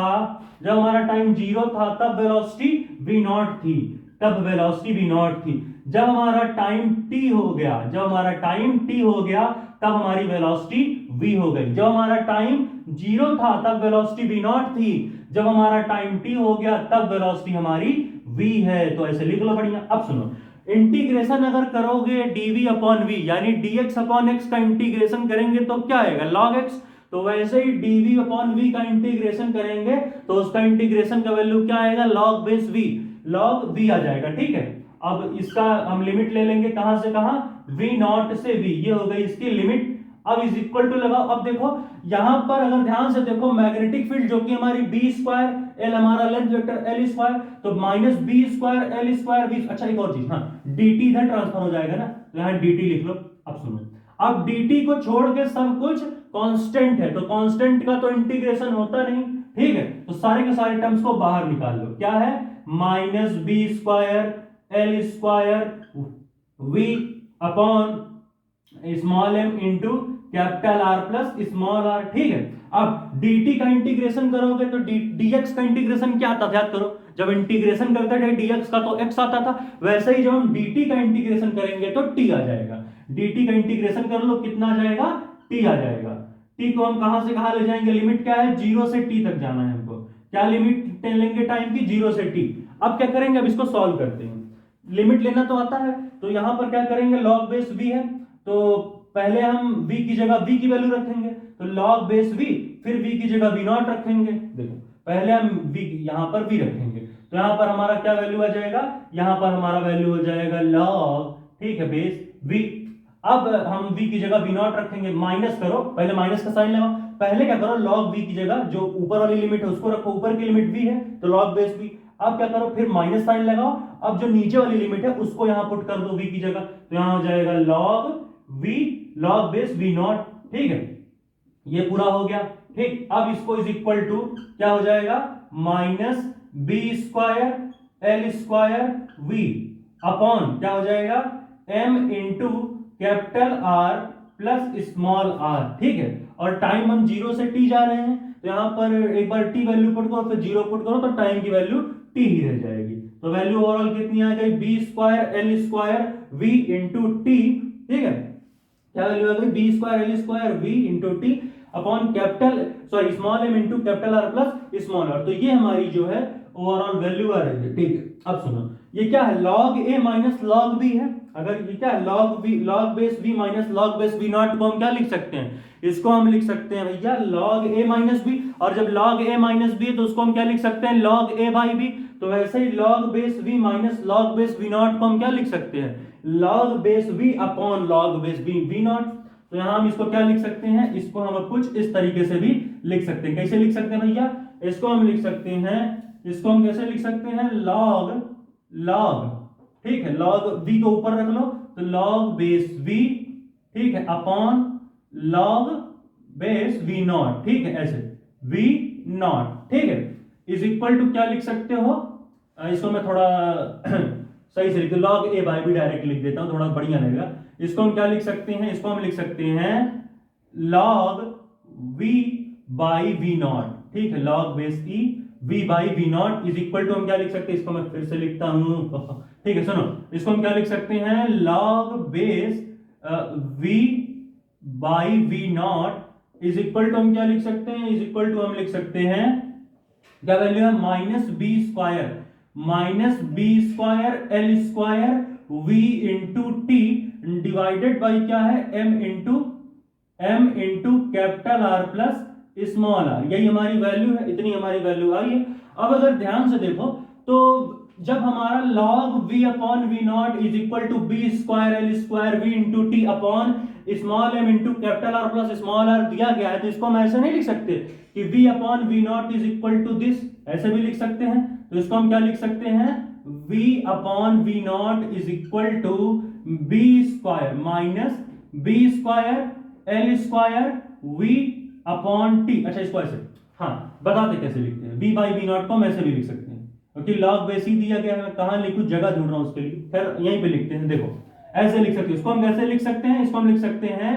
जब हमारा टाइम जीरो था तब वेलोसिटी v नॉट थी, तब वेलोसिटी v नॉट थी। जब हमारा टाइम t हो गया, जब हमारा टाइम t हो गया तब हमारी वेलोसिटी v हो गई। जब हमारा टाइम जीरो था तब वेलोसिटी v नॉट थी, जब हमारा टाइम t हो गया तब वेलोसिटी हमारी v है। तो ऐसे लिख लो बढ़िया। अब सुनो, इंटीग्रेशन अगर करोगे dv अपॉन v, यानी dx अपॉन x का इंटीग्रेशन करेंगे तो क्या आएगा? log x। तो वैसे ही dv अपॉन v का इंटीग्रेशन करेंगे तो उसका इंटीग्रेशन का वैल्यू क्या आएगा? log base v, log v आ जाएगा। ठीक है, अब इसका हम लिमिट ले लेंगे, कहां से कहां? v नॉट से v, ये हो गई इसकी लिमिट। अब इज इक्वल टू लगाओ। अब देखो यहां पर अगर ध्यान से देखो, मैग्नेटिक फील्ड जो कि हमारी बी स्क्वायर, एल हमारा लेंथ वेक्टर एल स्क्वायर, तो minus B square L square B. अच्छा एक और चीज, हाँ dt इधर ट्रांसफर हो जाएगा ना, तो यहां dt लिख लो। अब सुनो, अब dt को छोड़ के सब कुछ कांस्टेंट है, तो कांस्टेंट का तो इंटीग्रेशन होता नहीं। ठीक है, तो सारे के सारे टर्म्स को बाहर निकाल लो। क्या है? Minus B square L square V upon small m into capital R plus small r। ठीक है, अब dt का इंटीग्रेशन करोगे तो dx का इंटीग्रेशन क्या आता था? याद करो, जब इंटीग्रेशन करते थे dx का तो x आता था, वैसे ही जब हम dt का इंटीग्रेशन करेंगे तो t आ जाएगा। dt का इंटीग्रेशन कर लो, कितना आ जाएगा? t आ जाएगा। t को हम कहां से कहां ले जाएंगे? लिमिट क्या है? 0 से t तक जाना है हमको। क्या लिमिट लेंगे टाइम की? 0 से t। अब क्या करेंगे? अब इसको सॉल्व करते हैं। लिमिट लेना तो आता है, तो यहां पर क्या करेंगे? log बेस v है, तो पहले हम v की जगह v की वैल्यू रखेंगे, तो log बेस v, फिर v की जगह v नॉट रखेंगे। देखो पहले हम v यहां पर v रखेंगे, तो यहां पर हमारा क्या वैल्यू आ जाएगा? यहां पर हमारा वैल्यू हो जाएगा log, ठीक है, बेस v। अब हम v की जगह v नॉट रखेंगे, माइनस करो, पहले माइनस का साइन लगाओ। पहले क्या करो? log v की जगह जो ऊपर वाली लिमिट है उसको रखो, ऊपर की लिमिट v है तो log बेस v। अब क्या करो? फिर माइनस साइन लगाओ, अब जो नीचे वाली लिमिट है उसको यहां पुट कर दो v की जगह, तो यहां हो जाएगा log v log base v not. ठीक है, ये पूरा हो गया। ठीक, अब इसको इज इक्वल टू क्या हो जाएगा? Minus B square L square V upon क्या हो जाएगा? m into capital R plus small r। ठीक है, और टाइम हम 0 से t जा रहे हैं, तो यहां पर एक बार t वैल्यू पुट करो, फिर 0 पुट करो, तो टाइम की वैल्यू t ही रह जाएगी। तो वैल्यू ओवरऑल कितनी आ गई? B square L square V into T. ठीक है, क्या वैल्यू आ गई? B square L square V into T upon capital, sorry small m into capital R plus small r। तो ये हमारी जो है ओवरऑल वैल्यू आ रही है। ठीक है, अब सुनो, ये क्या है? log a minus log b है। अगर ये क्या है? log v log base v minus log base v not को हम क्या लिख सकते हैं? इसको हम लिख सकते हैं भैया log a माइनस b, और जब log a माइनस b है तो उसको हम क्या लिख सकते हैं? log a by b। तो वैसे ही log base v minus log base v not को हम क्या लिख सकते हैं? log base v upon log base v not. तो यहां हम इसको क्या लिख सकते हैं? इसको हम कुछ इस तरीके से भी लिख सकते हैं। कैसे लिख सकते हैं भैया? इसको हम लिख सकते हैं, इसको हम कैसे लिख सकते हैं? log ठीक है, log v को ऊपर रख लो तो log बेस v, ठीक है, upon log base v not, ठीक है, ऐसे v नॉट, ठीक है, इज इक्वल टू क्या लिख सकते हो, इसको मैं थोड़ा सही से लिख log a by b direct लिख देता हूं, थोड़ा बढ़िया रहेगा। इसको हम क्या लिख सकते हैं, इसको हम लिख सकते हैं log v by v not, ठीक है, log base e v by v not is equal to हम क्या लिख सकते हैं, इसको मैं फिर से लिखता हूं, ठीक है, सुनो, इसको हम क्या लिख सकते हैं, log base v by v not is equal to हम क्या लिख सकते हैं, इज इक्वल टू हम लिख सकते हैं, क्या वैल्यू है, minus B square L square v into t divided by क्या है, m into capital R plus small r, यही हमारी वैल्यू है, इतनी हमारी वैल्यू आई है। अब अगर ध्यान से देखो तो जब हमारा log v upon v not is equal to b square L square v into T upon small m into capital R plus small r दिया गया है, तो इसको हम ऐसे नहीं लिख सकते कि v upon v not is equal to this, ऐसे भी लिख सकते हैं। तो इसको हम क्या लिख सकते हैं, v upon v not is equal to b square minus B square L square v upon t. अच्छा, इसको ऐसे, हाँ बताते कैसे लिखते हैं, v बाई v नॉट को हम ऐसे भी लिख सकते हैं, क्योंकि log बेस ही दिया गया है, मैं कहां लिखूं, जगह ढूंढ रहा हूं उसके लिए, खैर यहीं पे लिखते हैं, देखो ऐसे लिख सकते हैं। इसको हम कैसे लिख सकते हैं, इसको हम लिख सकते हैं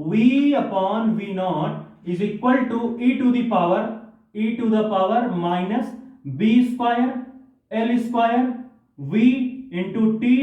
v upon v not is equal to e to the power minus B square L square v into t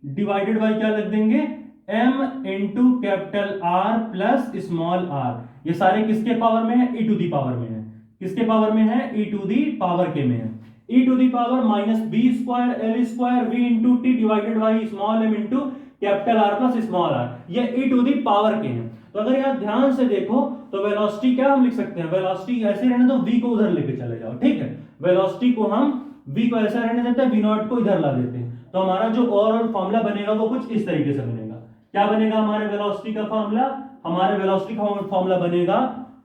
divided by क्या लिख देंगे, m into capital R plus small r। ये सारे किसके पावर में है, e टू दी पावर में है, किसके पावर में है, e टू दी पावर के में है, e to the power minus B square L square v into t divided by small m into capital R plus small r, ये e to the power के हैं। तो अगर यहां ध्यान से देखो तो वेलोसिटी क्या हम लिख सकते हैं, वेलोसिटी ऐसे रहने दो, v को उधर लेके चले जाओ, ठीक है, वेलोसिटी को हम v को ऐसा रहने देते हैं, v नॉट को इधर ला देते हैं, तो हमारा जो ओवरऑल फॉर्मूला बनेगा वो कुछ इस तरीके से बनेगा। क्या बनेगा हमारे वेलोसिटी का फॉर्मूला, हमारे वेलोसिटी का फॉर्मूला बनेगा,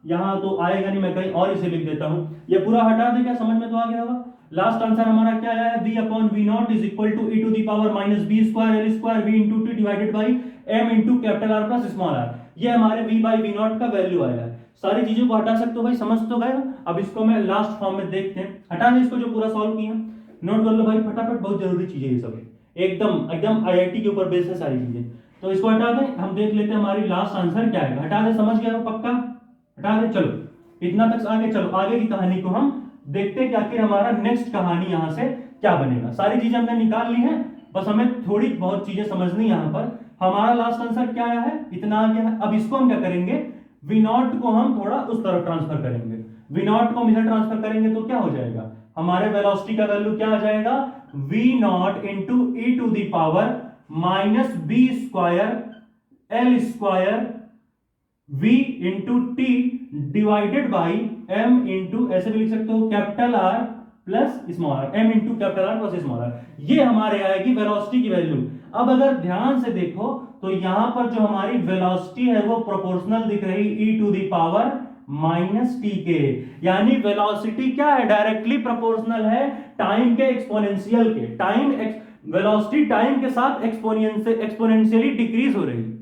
यहां तो आएगा नहीं, मैं कहीं और इसे लिख देता हूं, ये पूरा हटा दे, क्या समझ में तो आ गया होगा। लास्ट आंसर हमारा क्या आया है, v upon v not is equal to e to the power minus B square L square v into t divided by m into capital R plus small r, ये हमारे v बाई v नॉट का value आया है। सारी चीजों को हटा सकते हो भाई, समझ तो गए। अब इसको मैं लास्ट फॉर्म में देखते हैं, हटा दें इसको जो पूरा सॉल्व किया, नोट कर लो भाई फटाफट, बहुत जरूरी चीज है ये सब, एकदम एकदम आईआईटी के ऊपर बेस है सारी चीजें। तो इसको हटा दें, हम देख लेते हैं हमारी लास्ट आंसर क्या है, हटा दें, समझ गए हो पक्का, हटा दें, चलो इतना तक आगे, चलो आगे की कहानी को हम देखते हैं कि आखिर हमारा नेक्स्ट कहानी यहां से क्या बनेगा। सारी चीजें हमने निकाल ली है, बस हमें थोड़ी बहुत चीजें समझनी यहां पर। हमारा लास्ट आंसर क्या आया है, इतना आ गया है। अब इसको हम क्या करेंगे, v नॉट को हम थोड़ा उस तरफ ट्रांसफर करेंगे, v नॉट को हम इधर ट्रांसफर करेंगे तो क्या हो जाएगा, हमारे वेलोसिटी का वैल्यू क्या आ जाएगा, v not into e to the power minus B square L square v into t divided by m into, ऐसे भी लिख सकते हो, capital R plus small r, m into capital R plus small r, ये हमारे आएगी velocity की value. अब अगर ध्यान से देखो तो यहां पर जो हमारी वेलोसिटी है वो प्रोपोर्शनल दिख रही e to the power minus t के, यानी वेलोसिटी क्या है, डायरेक्टली प्रोपोर्शनल है टाइम के एक्सपोनेंशियल के, वेलोसिटी टाइम के साथ एक्सपोनेंशियली डिक्रीज हो रही है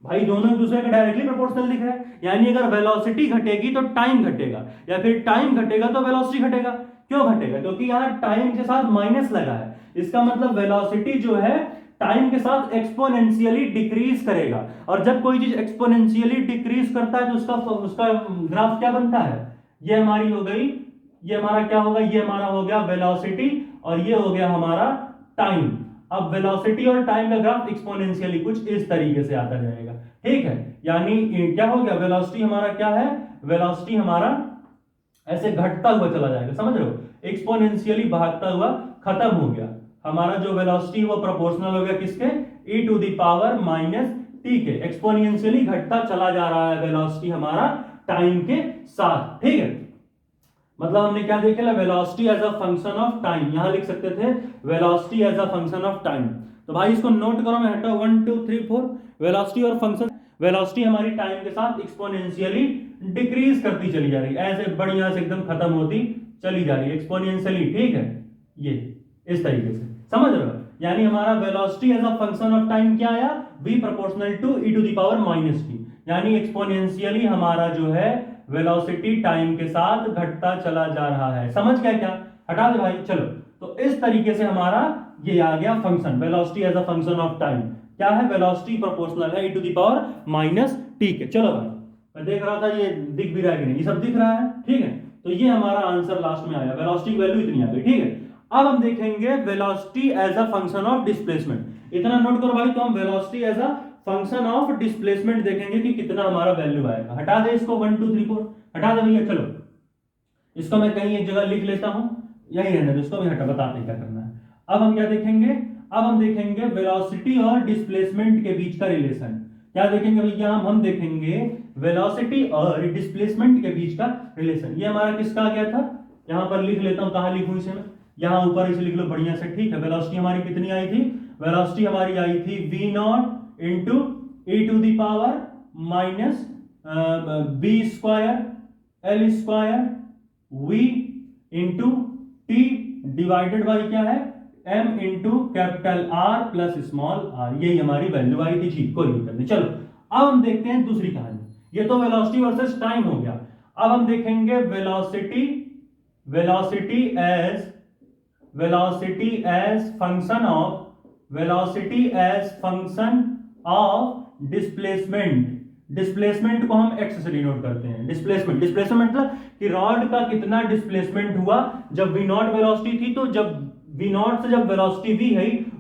भाई, दोनों एक दूसरे के डायरेक्टली प्रोपोर्शनल दिख रहा है, यानी अगर वेलोसिटी घटेगी तो टाइम घटेगा, या फिर टाइम घटेगा तो वेलोसिटी घटेगा। क्यों घटेगा, क्योंकि यहां टाइम के साथ माइनस लगा है, इसका मतलब वेलोसिटी जो है टाइम के साथ एक्सपोनेंशियली डिक्रीज करेगा, और जब कोई चीज एक्सपोनेंशियली डिक्रीज करता है तो उसका ग्राफ क्या बनता है, ये हमारी हो गई, ये हमारा क्या होगा, ये हमारा हो गया वेलोसिटी, और ये हो गया हमारा टाइम। अब वेलोसिटी और टाइम का ग्राफ एक्सपोनेंशियली कुछ इस तरीके से आता जाएगा, ठीक है, यानी क्या हो गया, वेलोसिटी हमारा क्या है, वेलोसिटी हमारा ऐसे घटता हुआ चला जाएगा, समझ रहे हो, एक्सपोनेंशियली भागता हुआ खत्म हो गया, हमारा जो वेलोसिटी वो प्रोपोर्शनल हो गया किसके, e to the power minus t के, एक्सपोनेंशियली घटता चला जा रहा है वेलोसिटी हमारा टाइम के साथ, ठीक है। मतलब हमने क्या देख लिया, velocity as a function of time, यहां लिख सकते थे velocity as a function of time. तो भाई इसको नोट करो, मैं हटाओ 1 2 3 4, वेलोसिटी और फंक्शन, वेलोसिटी हमारी टाइम के साथ एक्सपोनेंशियली डिक्रीज करती चली जा रही है, ऐसे बढ़िया से एकदम खत्म होती चली जा रही है एक्सपोनेंशियली, ठीक है, ये इस तरीके से समझ रहे हो। यानी हमारा velocity as a function of time क्या आया, v proportional to e to the power minus t, यानी एक्सपोनेंशियली हमारा जो है वेलोसिटी टाइम के साथ घटता चला जा रहा है। समझ गया क्या, हटा दे भाई। चलो तो इस तरीके से हमारा ये आ गया function velocity as a function of time. क्या है, वेलोसिटी प्रोपोर्शनल है e to the power minus t के। चलो भाई मैं देख रहा था ये दिख भी रहा है कि नहीं, ये सब दिख रहा है, ठीक है। तो ये हमारा आंसर लास्ट में आया, वेलोसिटी की वैल्यू इतनी आ गई, ठीक है। अब हम देखेंगे velocity as a function of displacement. इतना नोट करो भाई, तो हम velocity as a function of displacement देखेंगे कि कितना हमारा वैल्यू आएगा। हटा दे इसको 1 2 3 4, हटा दे भैया। चलो इसको मैं कहीं एक जगह लिख लेता हूं, यही रहने दो, इसको भी हटा, बताते हैं क्या करना है। अब हम क्या देखेंगे, अब हम देखेंगे वेलोसिटी और डिस्प्लेसमेंट के बीच का रिलेशन। क्या देखेंगे भैया, हम देखेंगे वेलोसिटी और डिस्प्लेसमेंट के बीच का रिलेशन। ये हमारा किसका आ गया था, यहां पर लिख लेता हूं, कहां लिखूं इसे मैं, यहां ऊपर इसे लिख लो बढ़िया से, ठीक है। वेलोसिटी हमारी कितनी आई थी, वेलोसिटी हमारी आई थी v not into e to the power minus b square l square v into t divided by क्या है, m into capital R plus small r। यही हमारी वैल्यू आई थी, ठीक, कोई दिक्कत नहीं। चलो अब हम देखते हैं दूसरी कहानी। ये तो वेलोसिटी वर्सेस टाइम हो गया। अब हम देखेंगे velocity, velocity as function of, velocity as function of displacement. Displacement को हम एक्स से डिनोट करते हैं। डिस्प्लेसमेंट, डिस्प्लेसमेंट मतलब कि रॉड का कितना डिस्प्लेसमेंट हुआ जब v नॉट वेलोसिटी थी, तो जब v नॉट से जब वेलोसिटी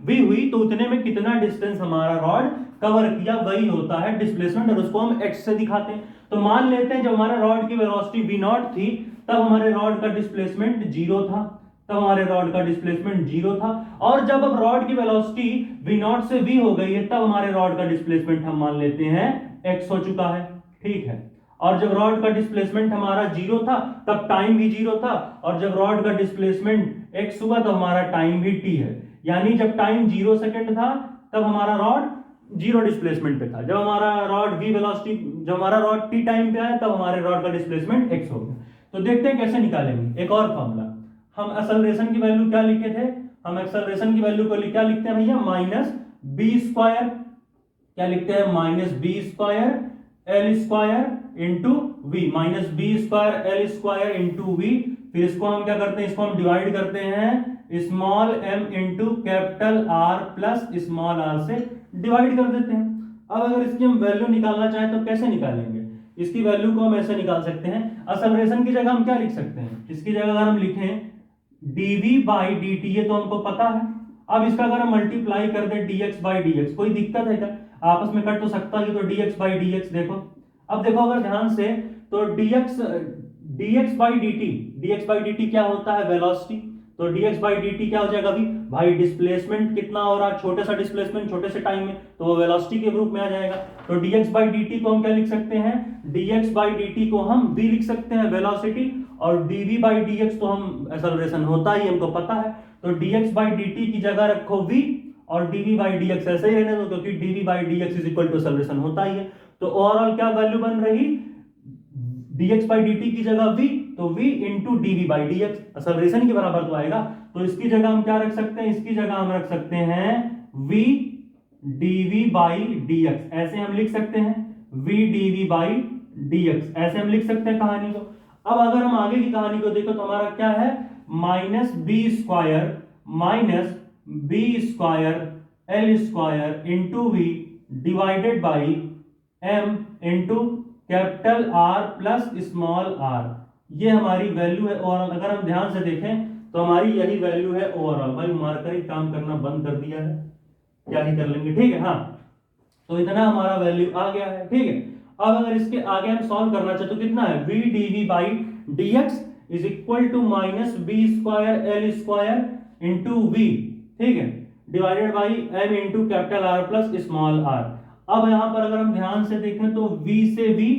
v हुई तो उतने में कितना डिस्टेंस हमारा रॉड कवर किया, वही होता है डिस्प्लेसमेंट, और उसको हम x से दिखाते हैं। तो मान लेते हैं जब हमारे रॉड की वेलोसिटी v नॉट थी तब हमारे रॉड का डिस्प्लेसमेंट 0 था, तब हमारे रॉड का डिस्प्लेसमेंट 0 था। और जब अब रॉड की वेलोसिटी v नॉट से v हो गई है तब हमारे रॉड का डिस्प्लेसमेंट हम मान लेते हैं x हो चुका है, ठीक है। और जब रॉड का डिस्प्लेसमेंट हमारा 0 था तब टाइम भी 0 था, और जब रॉड का डिस्प्लेसमेंट x हुआ तो हमारा टाइम भी t है। यानी जब टाइम 0 सेकंड था तब हमारा रॉड 0 डिस्प्लेसमेंट पे था, जब हमारा रॉड v वेलोसिटी, जब हमारा रॉड t टाइम पे आया तब हमारे रॉड का डिस्प्लेसमेंट x हो गया। तो देखते हैं कैसे निकालेंगे। एक और फॉर्मूला, हम एक्सेलरेशन की वैल्यू क्या लिखे थे, हम एक्सेलरेशन की वैल्यू को क्या लिखते हैं भैया, माइनस b स्क्वायर, क्या लिखते हैं, minus b square l square into v, minus b square l square into v। फिर इसको हम क्या करते हैं, इसको हम डिवाइड करते हैं small m into capital R plus small r से डिवाइड कर देते हैं। अब अगर इसकी हम वैल्यू निकालना चाहें तो कैसे निकालेंगे, इसकी वैल्यू को हम ऐसे निकाल सकते हैं। एक्सेलरेशन की जगह हम क्या लिख सकते हैं, इसकी जगह अगर हम लिखें dv बाई dt, ये तो हमको पता है। अब इसका अगर हम मल्टीप्लाई कर दे dx बाई dx, कोई दिक्कत है क्या, आपस में कट तो सकता है, तो dx बाई dx देखो। अब देखो अगर ध्यान से, तो dx बाई dt क्या होता है, वेलोसिटी। तो dx बाई dt क्या हो जाएगा अभी भाई, डिस्प्लेसमेंट कितना हो रहा है, छोटे सा डिस्प्लेसमेंट छोटे से टाइम में, तो वो वेलोसिटी के रूप में आ जाएगा। तो dx बाई dt को हम क्या लिख सकते हैं, dx बाई dt को हम v लिख सकते हैं वेलोसिटी, और dv बाई dx तो हम एक्सेलरेशन होता ही हमको पता है। तो dx बाई dt की जगह रखो v, और dv बाई dx ऐसे ही रहने दो, क्योंकि dv by dx is equal to acceleration होता ही है। तो ओवरऑल क्या वैल्यू बन रही, dx बाई dt की जगह v, तो v into dv by dx, acceleration के बराबर तो आएगा। तो इसकी जगह हम क्या रख सकते हैं, इसकी जगह हम रख सकते हैं v dv बाई dx, ऐसे हम लिख सकते हैं v dv बाई dx, ऐसे हम लिख सकते हैं कहानी को। अब अगर हम आगे की कहानी को देखो तो हमारा क्या है, minus b square l square into v divided by m into capital R plus small r। ये हमारी वैल्यू है ओवरऑल। अगर हम ध्यान से देखें तो हमारी यही वैल्यू है ओवरऑल। भाई मार्कर ही काम करना बंद कर दिया है, क्या ही कर लेंगे, ठीक है। हाँ तो इतना हमारा वैल्यू आ गया है, ठीक है। अब अगर इसके आगे हम सॉल्व करना चाहते तो कितना है, v dv by dx is equal to minus b square l square into v, ठीक है, divided by m into capital R plus small r। अब यहां पर अगर हम ध्यान से देखें तो v से v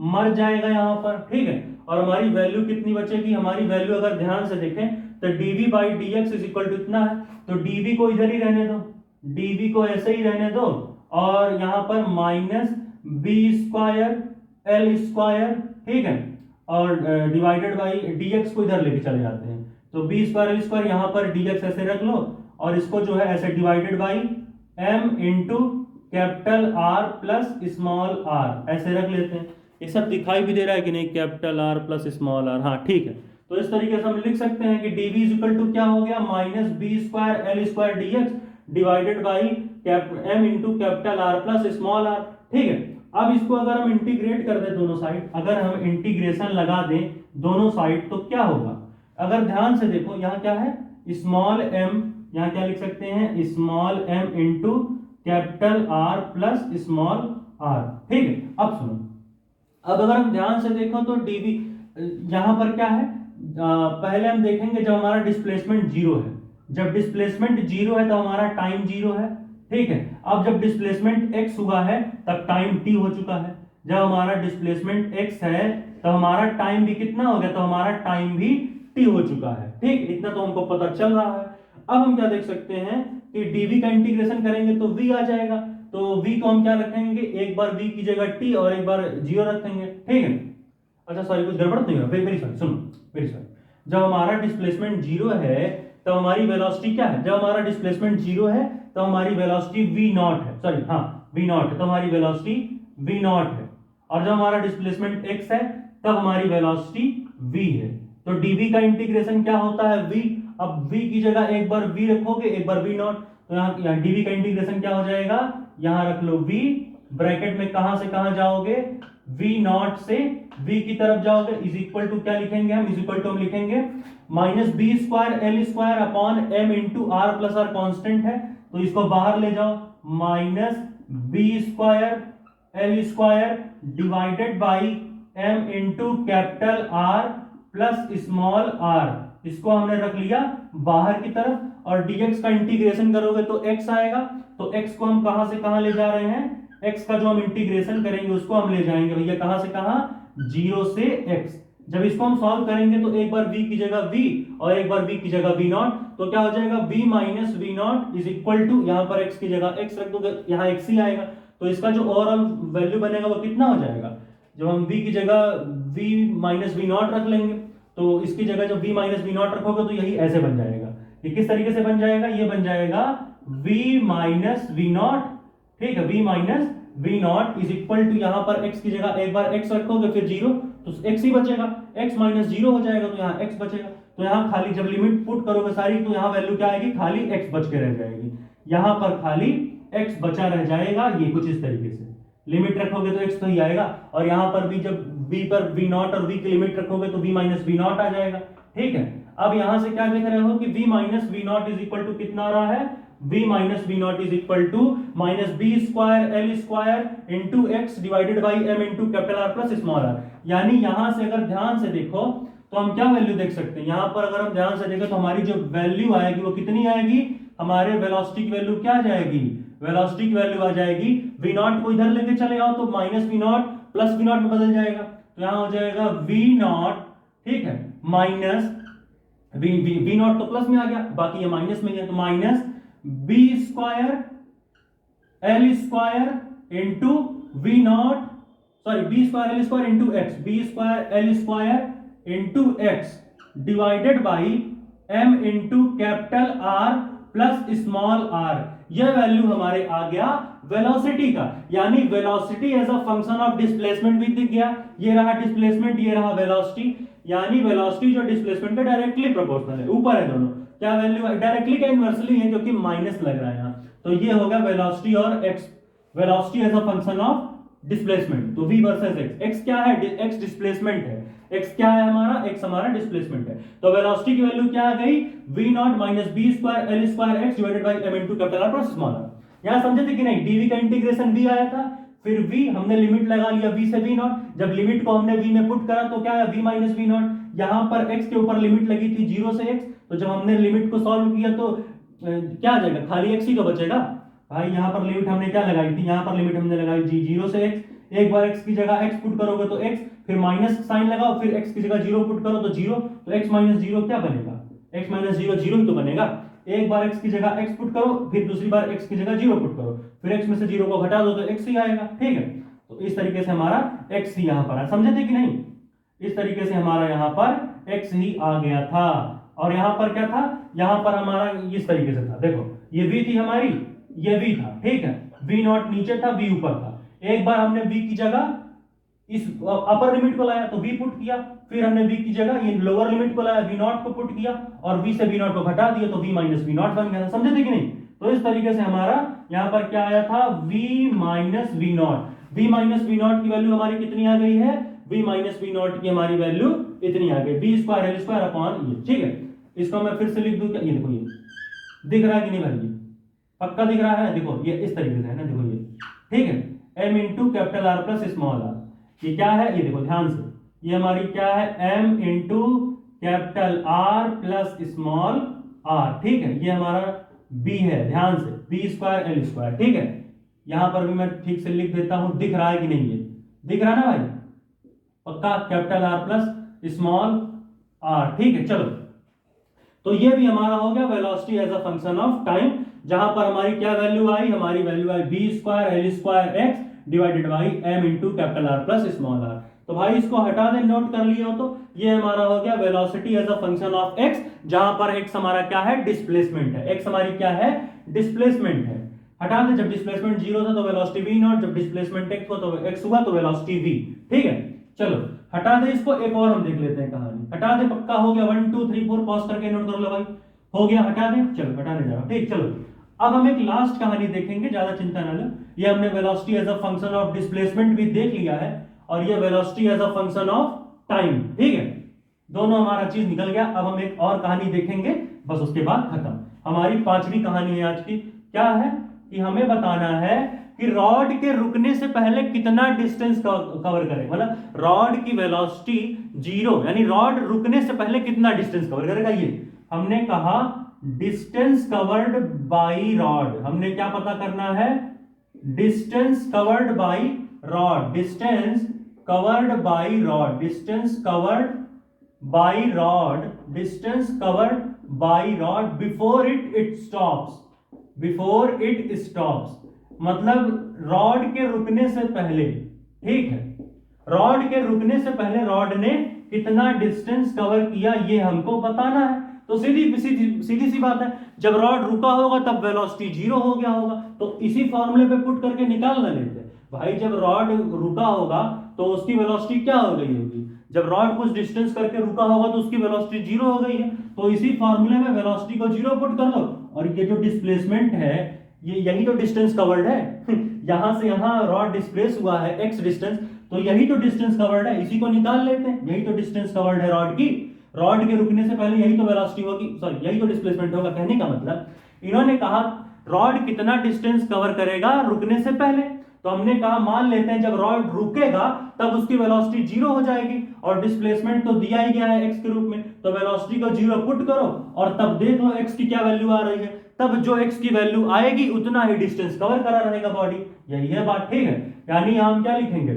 मर जाएगा यहां पर, ठीक है, और हमारी वैल्यू कितनी बचेगी, हमारी वैल्यू अगर ध्यान से देखें तो dv by dx is equal to इतना है। तो dv को इधर ही रहने दो, dv को ऐसे ही रहने दो, और यहां पर minus b square l square, ठीक है, और डिवाइडेड बाई dx को इधर लेके चले जाते हैं, तो बी स्क्वायर एल स्क्वायर, यहाँ पर dx ऐसे रख लो और इसको जो है ऐसे divided by m into capital R plus small r ऐसे रख लेते हैं। ये सब दिखाई भी दे रहा है कि नहीं, capital R plus small r, हाँ ठीक है। तो इस तरीके से हम लिख सकते हैं कि dv इज इक्वल टू क्या हो गया, minus B square L square dx divided by m into capital R plus small r, ठीक है। अब इसको अगर हम इंटीग्रेट कर दें दोनों साइड, अगर हम इंटीग्रेशन लगा दें दोनों साइड, तो क्या होगा, अगर ध्यान से देखो यहाँ क्या है, स्मॉल m, यहाँ क्या लिख सकते हैं, small m into capital R plus small r, ठीक है। अब सुनो, अब अगर हम ध्यान से देखो तो dv यहाँ पर क्या है, पहले हम देखेंगे जब हमारा डिस्प्लेसमेंट जीरो है, जब डिस्प्लेसमेंट जीरो है तो हमारा टाइम जीरो है, ठीक है। अब जब डिस्प्लेसमेंट x हुआ है तब टाइम t हो चुका है, जब हमारा डिस्प्लेसमेंट x है तो हमारा टाइम भी कितना हो गया, तो हमारा टाइम भी t हो चुका है, ठीक। इतना तो हमको पता चल रहा है। अब हम क्या देख सकते हैं कि dv का इंटीग्रेशन करेंगे तो v आ जाएगा, तो v को हम क्या रखेंगे, एक बार v की जगह t और एक बार जीरो रखेंगे, ठीक है। अच्छा सॉरी, कुछ गड़बड़ नहीं हुआ, वेरी सॉरी, सुनो वेरी सॉरी। जब हमारा डिस्प्लेसमेंट जीरो है तो हमारी वेलोसिटी क्या है, जब हमारा डिस्प्लेसमेंट जीरो है तो हमारी वेलोसिटी v नॉट है, सॉरी हाँ v नॉट है, तो हमारी वेलोसिटी v नॉट है। और जब हमारा डिस्प्लेसमेंट x है तब हमारी वेलोसिटी v है। तो dv का इंटीग्रेशन क्या होता है, v। अब v की जगह एक बार v रखोगे, एक बार v नॉट, तो यहाँ dv का इंटीग्रेशन क्या हो जाएगा, यहाँ रख लो v, ब्रैकेट में कहां से कहां जाओगे, v नॉट से v की तरफ जाओगे, इज इक्वल टू क्या लिखेंगे हम, इज इक्वल टू हम लिखेंगे minus B square L square upon m into R plus r constant है, तो इसको बाहर ले जाओ, minus B square L square divided by m into capital R plus small r, इसको हमने रख लिया बाहर की तरफ। और dx का इंटीग्रेशन करोगे तो x आएगा, तो x को हम कहां से कहां ले जा रहे हैं, x का जो हम इंटीग्रेशन करेंगे उसको हम ले जाएंगे भैया कहां से कहां, 0 से x। जब इसको हम सॉल्व करेंगे तो एक बार v की जगह v और एक बार v की जगह v नॉट, तो क्या हो जाएगा, v minus v not is equal to, यहाँ पर x की जगह x रख दोगे, यहाँ x ही आएगा, तो इसका जो ओवरऑल वैल्यू बनेगा वो कितना हो जाएगा, जब हम v की जगह v माइनस वी नॉट रख लेंगे तो इसकी जगह जब v माइनस वी नॉट रखोगे तो यही ऐसे बन जाएगा। ये किस तरीके से बन जाएगा, ये बन जाएगा v माइनस वी नॉट, ठीक है, v minus v not is equal to, यहाँ पर x की जगह एक बार x रखोगे फिर 0, तो x ही बचेगा, x माइनस 0 हो जाएगा, तो यहाँ x बचेगा। तो यहाँ खाली जब लिमिट पुट करोगे सारी, तो यहाँ वैल्यू क्या आएगी, खाली x बच के रह जाएगी, यहाँ पर खाली x बचा रह जाएगा। ये कुछ इस तरीके से लिमिट रखोगे तो x तो ही आएगा, और यहाँ पर भी जब v पर v नॉट और v की लिमिट रखोगे तो v माइनस वी नॉट आ जाएगा, ठीक है। अब यहां से क्या देख रहे हो कि v minus v not is equal to कितना आ रहा है, v minus v not is equal to minus B square L square into x divided by m into capital R plus small r। यानी यहां से अगर ध्यान से देखो तो हम क्या वैल्यू देख सकते हैं, यहां पर अगर हम ध्यान से देखें तो हमारी जो वैल्यू आएगी वो कितनी आएगी, हमारे वेलोसिटी की वैल्यू क्या आ जाएगी, वेलोसिटी की वैल्यू आ जाएगी, वी नॉट को इधर लेके चले आओ तो minus v not plus v not में बदल जाएगा, तो यहां हो जाएगा वी नॉट, ठीक है, माइनस वी नॉट तो प्लस में आ गया, बाकी ये माइनस में है, तो minus B square L square into we not, sorry b square L square into x, b square L square into x divided by m into capital R plus small r। यह value हमारे आ गया velocity का, यानी velocity as a function of displacement भी दिख गया, ये रहा डिस्प्लेसमेंट, ये रहा वेलोसिटी, यानी वेलोसिटी जो डिस्प्लेसमेंट के डायरेक्टली प्रोपोर्शनल है, ऊपर है दोनों, क्या वैल्यू है, डायरेक्टली का इनवर्सली है क्योंकि माइनस लग रहा है यहाँ, तो ये होगा वेलोसिटी और x, velocity as a function of displacement, तो v वर्सेस x, x क्या है, x डिस्प्लेसमेंट है, x क्या है हमारा, x हमारा डिस्प्लेसमेंट है, तो वेलोसिटी की वैल्यू क्या आ गई, v not minus B square L square x divided by m into capital R plus small r। यहां समझे थे कि नहीं, dv का इंटीग्रेशन v आया था, फिर v हमने लिमिट लगा लिया v से v नॉट, जब लिमिट को हमने v में पुट करा तो क्या आया, v माइनस वी नॉट, यहां पर x के ऊपर लिमिट लगी थी 0 से x, तो जब हमने लिमिट को सॉल्व किया तो क्या आ जाएगा, खाली x ही तो बचेगा भाई, यहाँ पर लिमिट हमने क्या लगाई थी, यहाँ पर लिमिट हमने लगाई थी 0 से x, एक बार x की जगह x पुट करोगे तो x, फिर माइनस साइन लगाओ, फिर x की जगह 0 पुट करो तो 0, तो x माइनस 0 क्या बनेगा, x माइनस 0 0 ही तो बनेगा, एक बार x की जगह x पुट करो, फिर दूसरी बार x की जगह 0 पुट करो, फिर x में से 0 को घटा दो तो x ही आएगा, ठीक है। तो इस तरीके से हमारा x ही यहाँ पर है, समझे थे कि नहीं, इस तरीके से हमारा यहाँ पर x ही आ गया था। और यहाँ पर क्या था, यहाँ पर हमारा इस तरीके से था, देखो ये v थी हमारी, ये v था, ठीक है, v नॉट नीचे था, v ऊपर था। एक बार हमने v की जगह इस अपर लिमिट को लाया तो v पुट किया, फिर हमने v की जगह ये लोअर लिमिट को लाया, v नॉट को पुट किया, और v से v नॉट को घटा दिया तो v माइनस v नॉट बन गया। समझे थे कि नहीं? तो इस तरीके से हमारा यहाँ पर क्या आया था, v minus v not. v minus v not की वैल्यू हमारी कितनी आ गई है, v माइनस v नॉट की हमारी वैल्यू इतनी आ गई, b square L square upon ये, ठीक है। इसको मैं फिर से लिख दूं क्या, ये देखो, ये दिख रहा है कि नहीं भाई, ये पक्का दिख रहा है, देखो ये इस तरीके से है ना, देखो ये, ठीक है, m into capital R plus small are, ये क्या है, ये देखो ध्यान से, ये हमारी क्या है, m into capital R plus small are, ठीक है, ये हमारा b है, ध्यान से, b स्क्वायर एल स्क्वायर, ठीक है। यहां पर भी मैं ठीक से लिख देता हूं, दिख रहा है कि नहीं, ये दिख रहा है ना भाई, पक्का, capital R plus small are, ठीक है। चलो, तो ये भी हमारा हो गया velocity as a function of time, जहां पर हमारी क्या वैल्यू आई, हमारी वैल्यू आई b square L square x divided by m into capital R plus small are. तो भाई इसको हटा दे, नोट कर लिए हो तो, ये हमारा हो गया velocity as a function of x, जहां पर x हमारा क्या है, डिस्प्लेसमेंट है, x हमारी क्या है, डिस्प्लेसमेंट है। हटा दे, जब डिस्प्लेसमेंट 0 था तो वेलोसिटी v नॉट, जब डिस्प्लेसमेंट x हुआ तो x हुआ तो वेलोसिटी v, ठीक है। चलो हटा दे इसको, एक और हम देख लेते हैं कहानी, हटा दे, पक्का हो गया, 1 2 3 4 पॉज करके नोट कर लो भाई, हो गया, हटा दे, चलो हटाने जाओ, ठीक। चलो अब हम एक लास्ट कहानी देखेंगे, ज्यादा चिंता ना लो, ये हमने velocity as a function of displacement भी देख लिया है, और ये velocity as a function of time, ठीक है, दोनों हमारा चीज निकल गया। अब हम एक और कहानी देखेंगे, बस उसके बाद खत्म। हमारी पांचवी कहानी है आज की, क्या है कि हमें बताना है कि रॉड के रुकने से पहले कितना डिस्टेंस कवर करे, मतलब रॉड की वेलोसिटी 0, यानी रॉड रुकने से पहले कितना डिस्टेंस कवर करेगा। ये हमने कहा डिस्टेंस कवर्ड बाई रॉड, हमने क्या पता करना है, distance covered by rod, distance covered by rod, distance covered by rod, distance covered by rod before it stops, before it stops, मतलब रॉड के रुकने से पहले, ठीक है, रॉड के रुकने से पहले रॉड ने कितना डिस्टेंस कवर किया ये हमको बताना है। तो सीधी सी बात है, जब रॉड रुका होगा तब वेलोसिटी 0 हो गया होगा, तो इसी फॉर्मूले पे पुट करके निकाल ना लेते भाई, जब रॉड रुका होगा तो उसकी वेलोसिटी क्या हो गई होगी, जब रॉड कुछ डिस्टेंस करके रुका होगा तो उसकी वेलोसिटी 0 हो गई है, तो इसी फॉर्मूले में वेलोसिटी को 0 पुट कर लो, और ये जो डिस्प्लेसमेंट है ये यही तो डिस्टेंस कवर्ड है यहां से यहां रॉड डिस्प्लेस हुआ है x डिस्टेंस, तो यही तो डिस्टेंस कवर्ड है, इसी को निकाल लेते हैं, यही तो डिस्टेंस कवर्ड है रॉड की, रॉड के रुकने से पहले यही तो वेलोसिटी होगी, सॉरी यही तो डिस्प्लेसमेंट होगा। कहने का मतलब इन्होंने कहा रॉड कितना डिस्टेंस कवर करेगा रुकने से पहले, तो हमने कहा मान लेते हैं जब रॉड रुकेगा तब उसकी वेलोसिटी 0 हो जाएगी, और डिस्प्लेसमेंट तो दिया ही गया है x के रूप में, तो वेलोसिटी को 0 पुट करो और तब देख लो x की क्या वैल्यू आ रही है, तब जो x की वैल्यू आएगी उतना ही डिस्टेंस कवर करा रहेगा बॉडी, यही है बात, ठीक है। यानी यहां हम क्या लिखेंगे,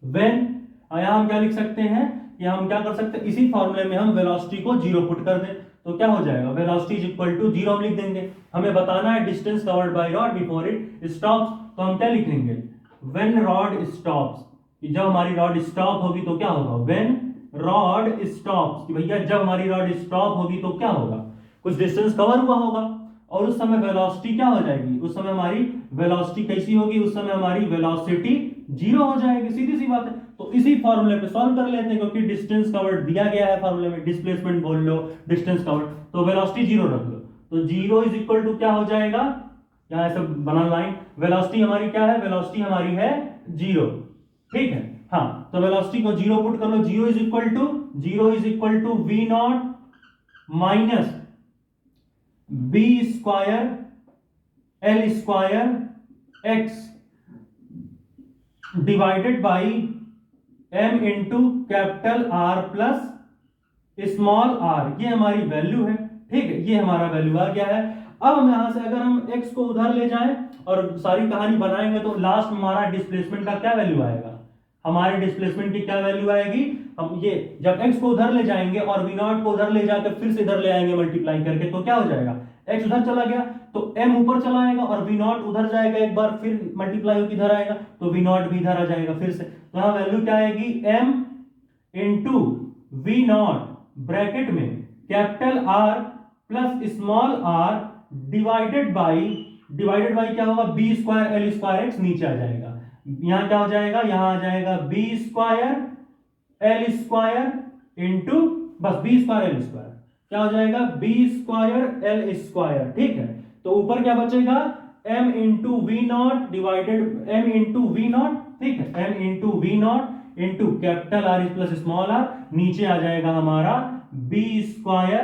व्हेन, यहां हम क्या लिख सकते हैं, या हम क्या कर सकते हैं, इसी फॉर्मूले में हम वेलोसिटी को 0 पुट कर दें तो क्या हो जाएगा, वेलोसिटी इज इक्वल टू 0 हम लिख देंगे। हमें बताना है distance covered by rod before it stops, तो हम क्या लिखेंगे, व्हेन रॉड स्टॉप्स, जब हमारी रॉड स्टॉप होगी तो क्या होगा, व्हेन रॉड स्टॉप्स, कि भैया जब हमारी रॉड स्टॉप होगी तो क्या होगा, कुछ डिस्टेंस कवर हुआ होगा, और उस समय वेलोसिटी क्या हो जाएगी, उस समय हमारी वेलोसिटी कैसी होगी, उस समय हमारी वेलोसिटी 0 हो जाएगी, सीधी सी बात है। तो इसी फॉर्मूले पे सॉल्व कर लेते हैं, क्योंकि डिस्टेंस कवर्ड दिया गया है फॉर्मूले में, डिस्प्लेसमेंट बोल लो, डिस्टेंस कवर्ड, तो वेलोसिटी 0 रख लो, तो 0 इज इक्वल टू क्या हो जाएगा, यहां ऐसा बना लाइन, वेलोसिटी हमारी क्या है, वेलोसिटी हमारी है 0, ठीक है, हाँ, तो वेलोसिटी को 0 पुट कर लो, 0 is equal to v not minus B square L square x divided by m into capital R plus small are, ये हमारी वैल्यू है, ठीक है, ये हमारा वैल्यू आ गया है। अब हम यहां से अगर हम x को उधर ले जाएं और सारी कहानी बनाएंगे तो लास्ट में हमारा डिस्प्लेसमेंट का क्या वैल्यू आएगा, हमारे डिस्प्लेसमेंट की क्या वैल्यू आएगी, हम ये जब x को उधर ले जाएंगे और v नॉट को उधर ले जाकर फिर से इधर ले आएंगे मल्टीप्लाई करके, तो क्या हो जाएगा, x उधर चला गया तो m ऊपर चला आएगा, और v नॉट उधर जाएगा एक बार फिर मल्टीप्लाई होकर इधर आएगा तो v नॉट भी इधर आ जाएगा फिर से, तो यहां वैल्यू क्या आएगी, m into we naught bracket में capital R plus small are divided by क्या होगा, B square L square X नीचे आ जाएगा। यहां क्या हो जाएगा, यहां आ जाएगा b square L square into बस बी स्क्वायर एल स्क्वायर, क्या हो जाएगा बी स्क्वायर एल स्क्वायर। ठीक है, तो ऊपर क्या बचेगा m into we not divided m into we not, ठीक है, m into we not into capital R plus small r, नीचे आ जाएगा हमारा बी स्क्वायर,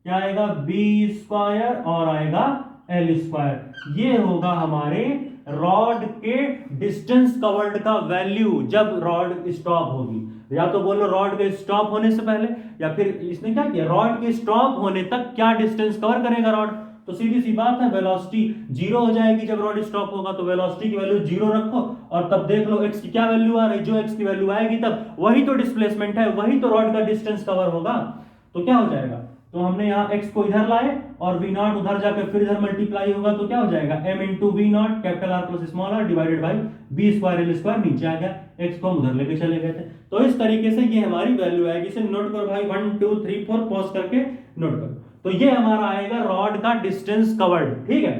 क्या आएगा बी स्क्वायर और आएगा एल स्क्वायर। ये होगा हमारे रॉड के डिस्टेंस कवर्ड का वैल्यू जब रॉड स्टॉप होगी। या तो बोलो रॉड के स्टॉप होने से पहले, या फिर इसने क्या किया, रॉड के स्टॉप होने तक क्या डिस्टेंस कवर करेगा रॉड। तो सीधी सी बात है, वेलोसिटी जीरो हो जाएगी जब रॉड स्टॉप होगा, तो वेलोसिटी की वैल्यू जीरो रखो और तब देख लो एक्स की क्या वैल्यू आ रही, जो एक्स की वैल्यू आएगी तब वही तो डिस्प्लेसमेंट है, वही तो रॉड का डिस्टेंस कवर होगा। तो क्या हो जाएगा, तो हमने यहाँ x को इधर लाए और v नॉट उधर जाकर फिर इधर मल्टीप्लाई होगा, तो क्या हो जाएगा m into we not capital R plus small are divided by B square L square, नीचे आ गया, x को हम उधर लेके चले गए थे। तो इस तरीके से ये हमारी वैल्यू आएगी। इसे नोट करो भाई, 1 2 3 4 पॉज करके नोट करो। तो ये हमारा आएगा रॉड का डिस्टेंस कवर्ड, ठीक है,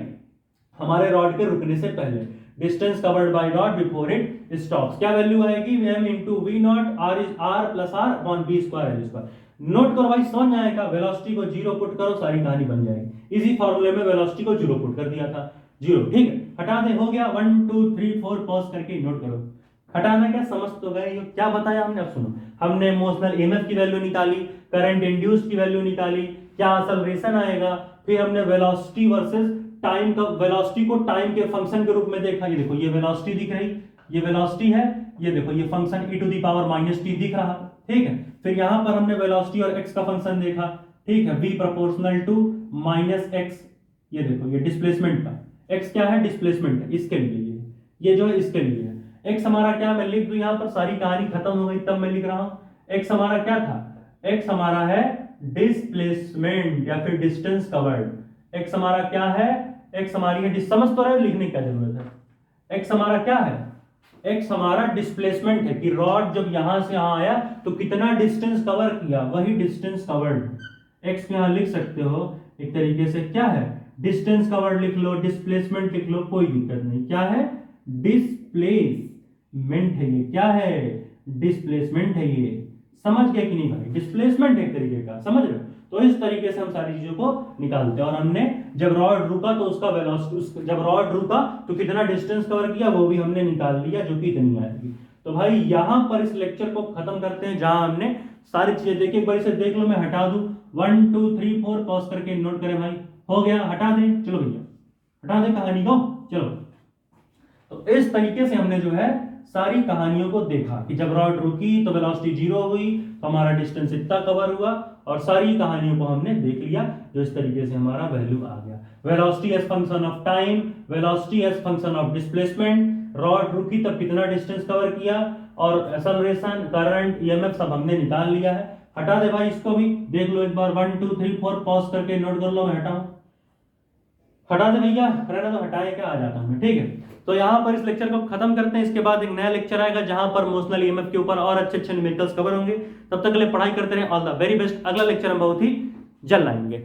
हमारे रॉड के रुकने से पहले distance covered by rod before it stops, क्या वैल्यू आएगी m into we not R is R plus r upon b square L square. Note करो भाई, समझ में आएगा, वेलोसिटी को जीरो पुट करो, सारी कहानी बन जाएगी। इसी फॉर्मूले में वेलोसिटी को जीरो पुट कर दिया था, जीरो, ठीक है, हटा दे, हो गया 1 2 3 4 पॉज करके नोट करो। हटाना क्या, समझ तो गए, क्या बताया हमने। अब सुनो, हमने इमोशनल ईएमएफ की वैल्यू निकाली, करंट इंड्यूस्ड की वैल्यू निकाली, क्या एक्सेलरेशन आएगा, फिर हमने वेलोसिटी वर्सेस टाइम का, वेलोसिटी को टाइम के फंक्शन के रूप में देखा। ये देखो ये वेलोसिटी दिख रही, ये वेलोसिटी है, ये देखो ये function e to the power minus t दिख रहा, ठीक है। फिर यहां पर हमने वेलोसिटी और x का फंक्शन देखा, ठीक है, v proportional to minus x, ये देखो ये डिस्प्लेसमेंट का, x क्या है, डिस्प्लेसमेंट है, इसके लिए ये जो है इसके लिए है। x हमारा क्या, मैं लिख दूं यहां पर, सारी कहानी खत्म हो गई तब मैं लिख रहा हूं। x हमारा क्या था, x हमारा है डिस्प्लेसमेंट या फिर डिस्टेंस कवर्ड। x हमारा क्या है, x हमारी है, समझ तो रहे, लिखने की क्या जरूरत है। x हमारा क्या है, x हमारा डिस्प्लेसमेंट है कि रॉड जब यहां से यहां आया तो कितना डिस्टेंस कवर किया, वही डिस्टेंस कवर्ड। x यहां लिख सकते हो एक तरीके से, क्या है, डिस्टेंस कवर्ड लिख लो, डिस्प्लेसमेंट लिख लो, कोई दिक्कत नहीं। क्या है, डिस्प्लेसमेंट है ये, क्या है, डिस्प्लेसमेंट है ये। समझ गया कि नहीं भाई, डिस्प्लेसमेंट एक तरीके का, समझ रहे हो। तो इस तरीके से हम सारी चीजों को निकालते हैं। और हमने जब रॉड रुका तो उसका वेलोसिटी, जब रॉड रुका तो कितना डिस्टेंस कवर किया वो भी हमने निकाल लिया, जो कि इतनी आएगी। तो भाई यहां पर इस लेक्चर को खत्म करते हैं, जहां हमने सारी चीजें देखी। एक बार इसे देख लो, मैं हटा दूं, 1 2 3 4 पॉज करके नोट करें भाई, हो गया, हटा दें, चलो भैया हटा दें कहानी को, चलो। तो इस तरीके से हमने जो है सारी कहानियों को देखा कि जब रॉड रुकी तो वेलोसिटी जीरो हुई, तो हमारा डिस्टेंस इतना कवर हुआ, और सारी कहानियों को हमने देख लिया, जो इस तरीके से हमारा वैल्यू आ गया। Velocity as function of time, velocity as function of displacement, rod रुकी तब कितना डिस्टेंस कवर किया, और एक्सेलरेशन, करंट, ईएमएफ सब हमने निकाल लिया है। हटा दे भाई, इसको भी देख लो एक बार, 1 2 3 4 पॉज करके नोट कर लो, मैं हटाऊं, हटा दे भैया, रहना तो, हटाए क्या, आ जाता हूं मैं, ठीक है। तो यहां पर इस लेक्चर को खत्म करते हैं, इसके बाद एक नया लेक्चर आएगा जहां पर इमोशनल ईएमएफ के ऊपर और अच्छे अच्छे न्यूमेरिकल्स कवर होंगे। तब तक के लिए पढ़ाई करते रहे, ऑल द वेरी बेस्ट। अगला लेक्चर हम बहुत ही जल्द लाएंगे।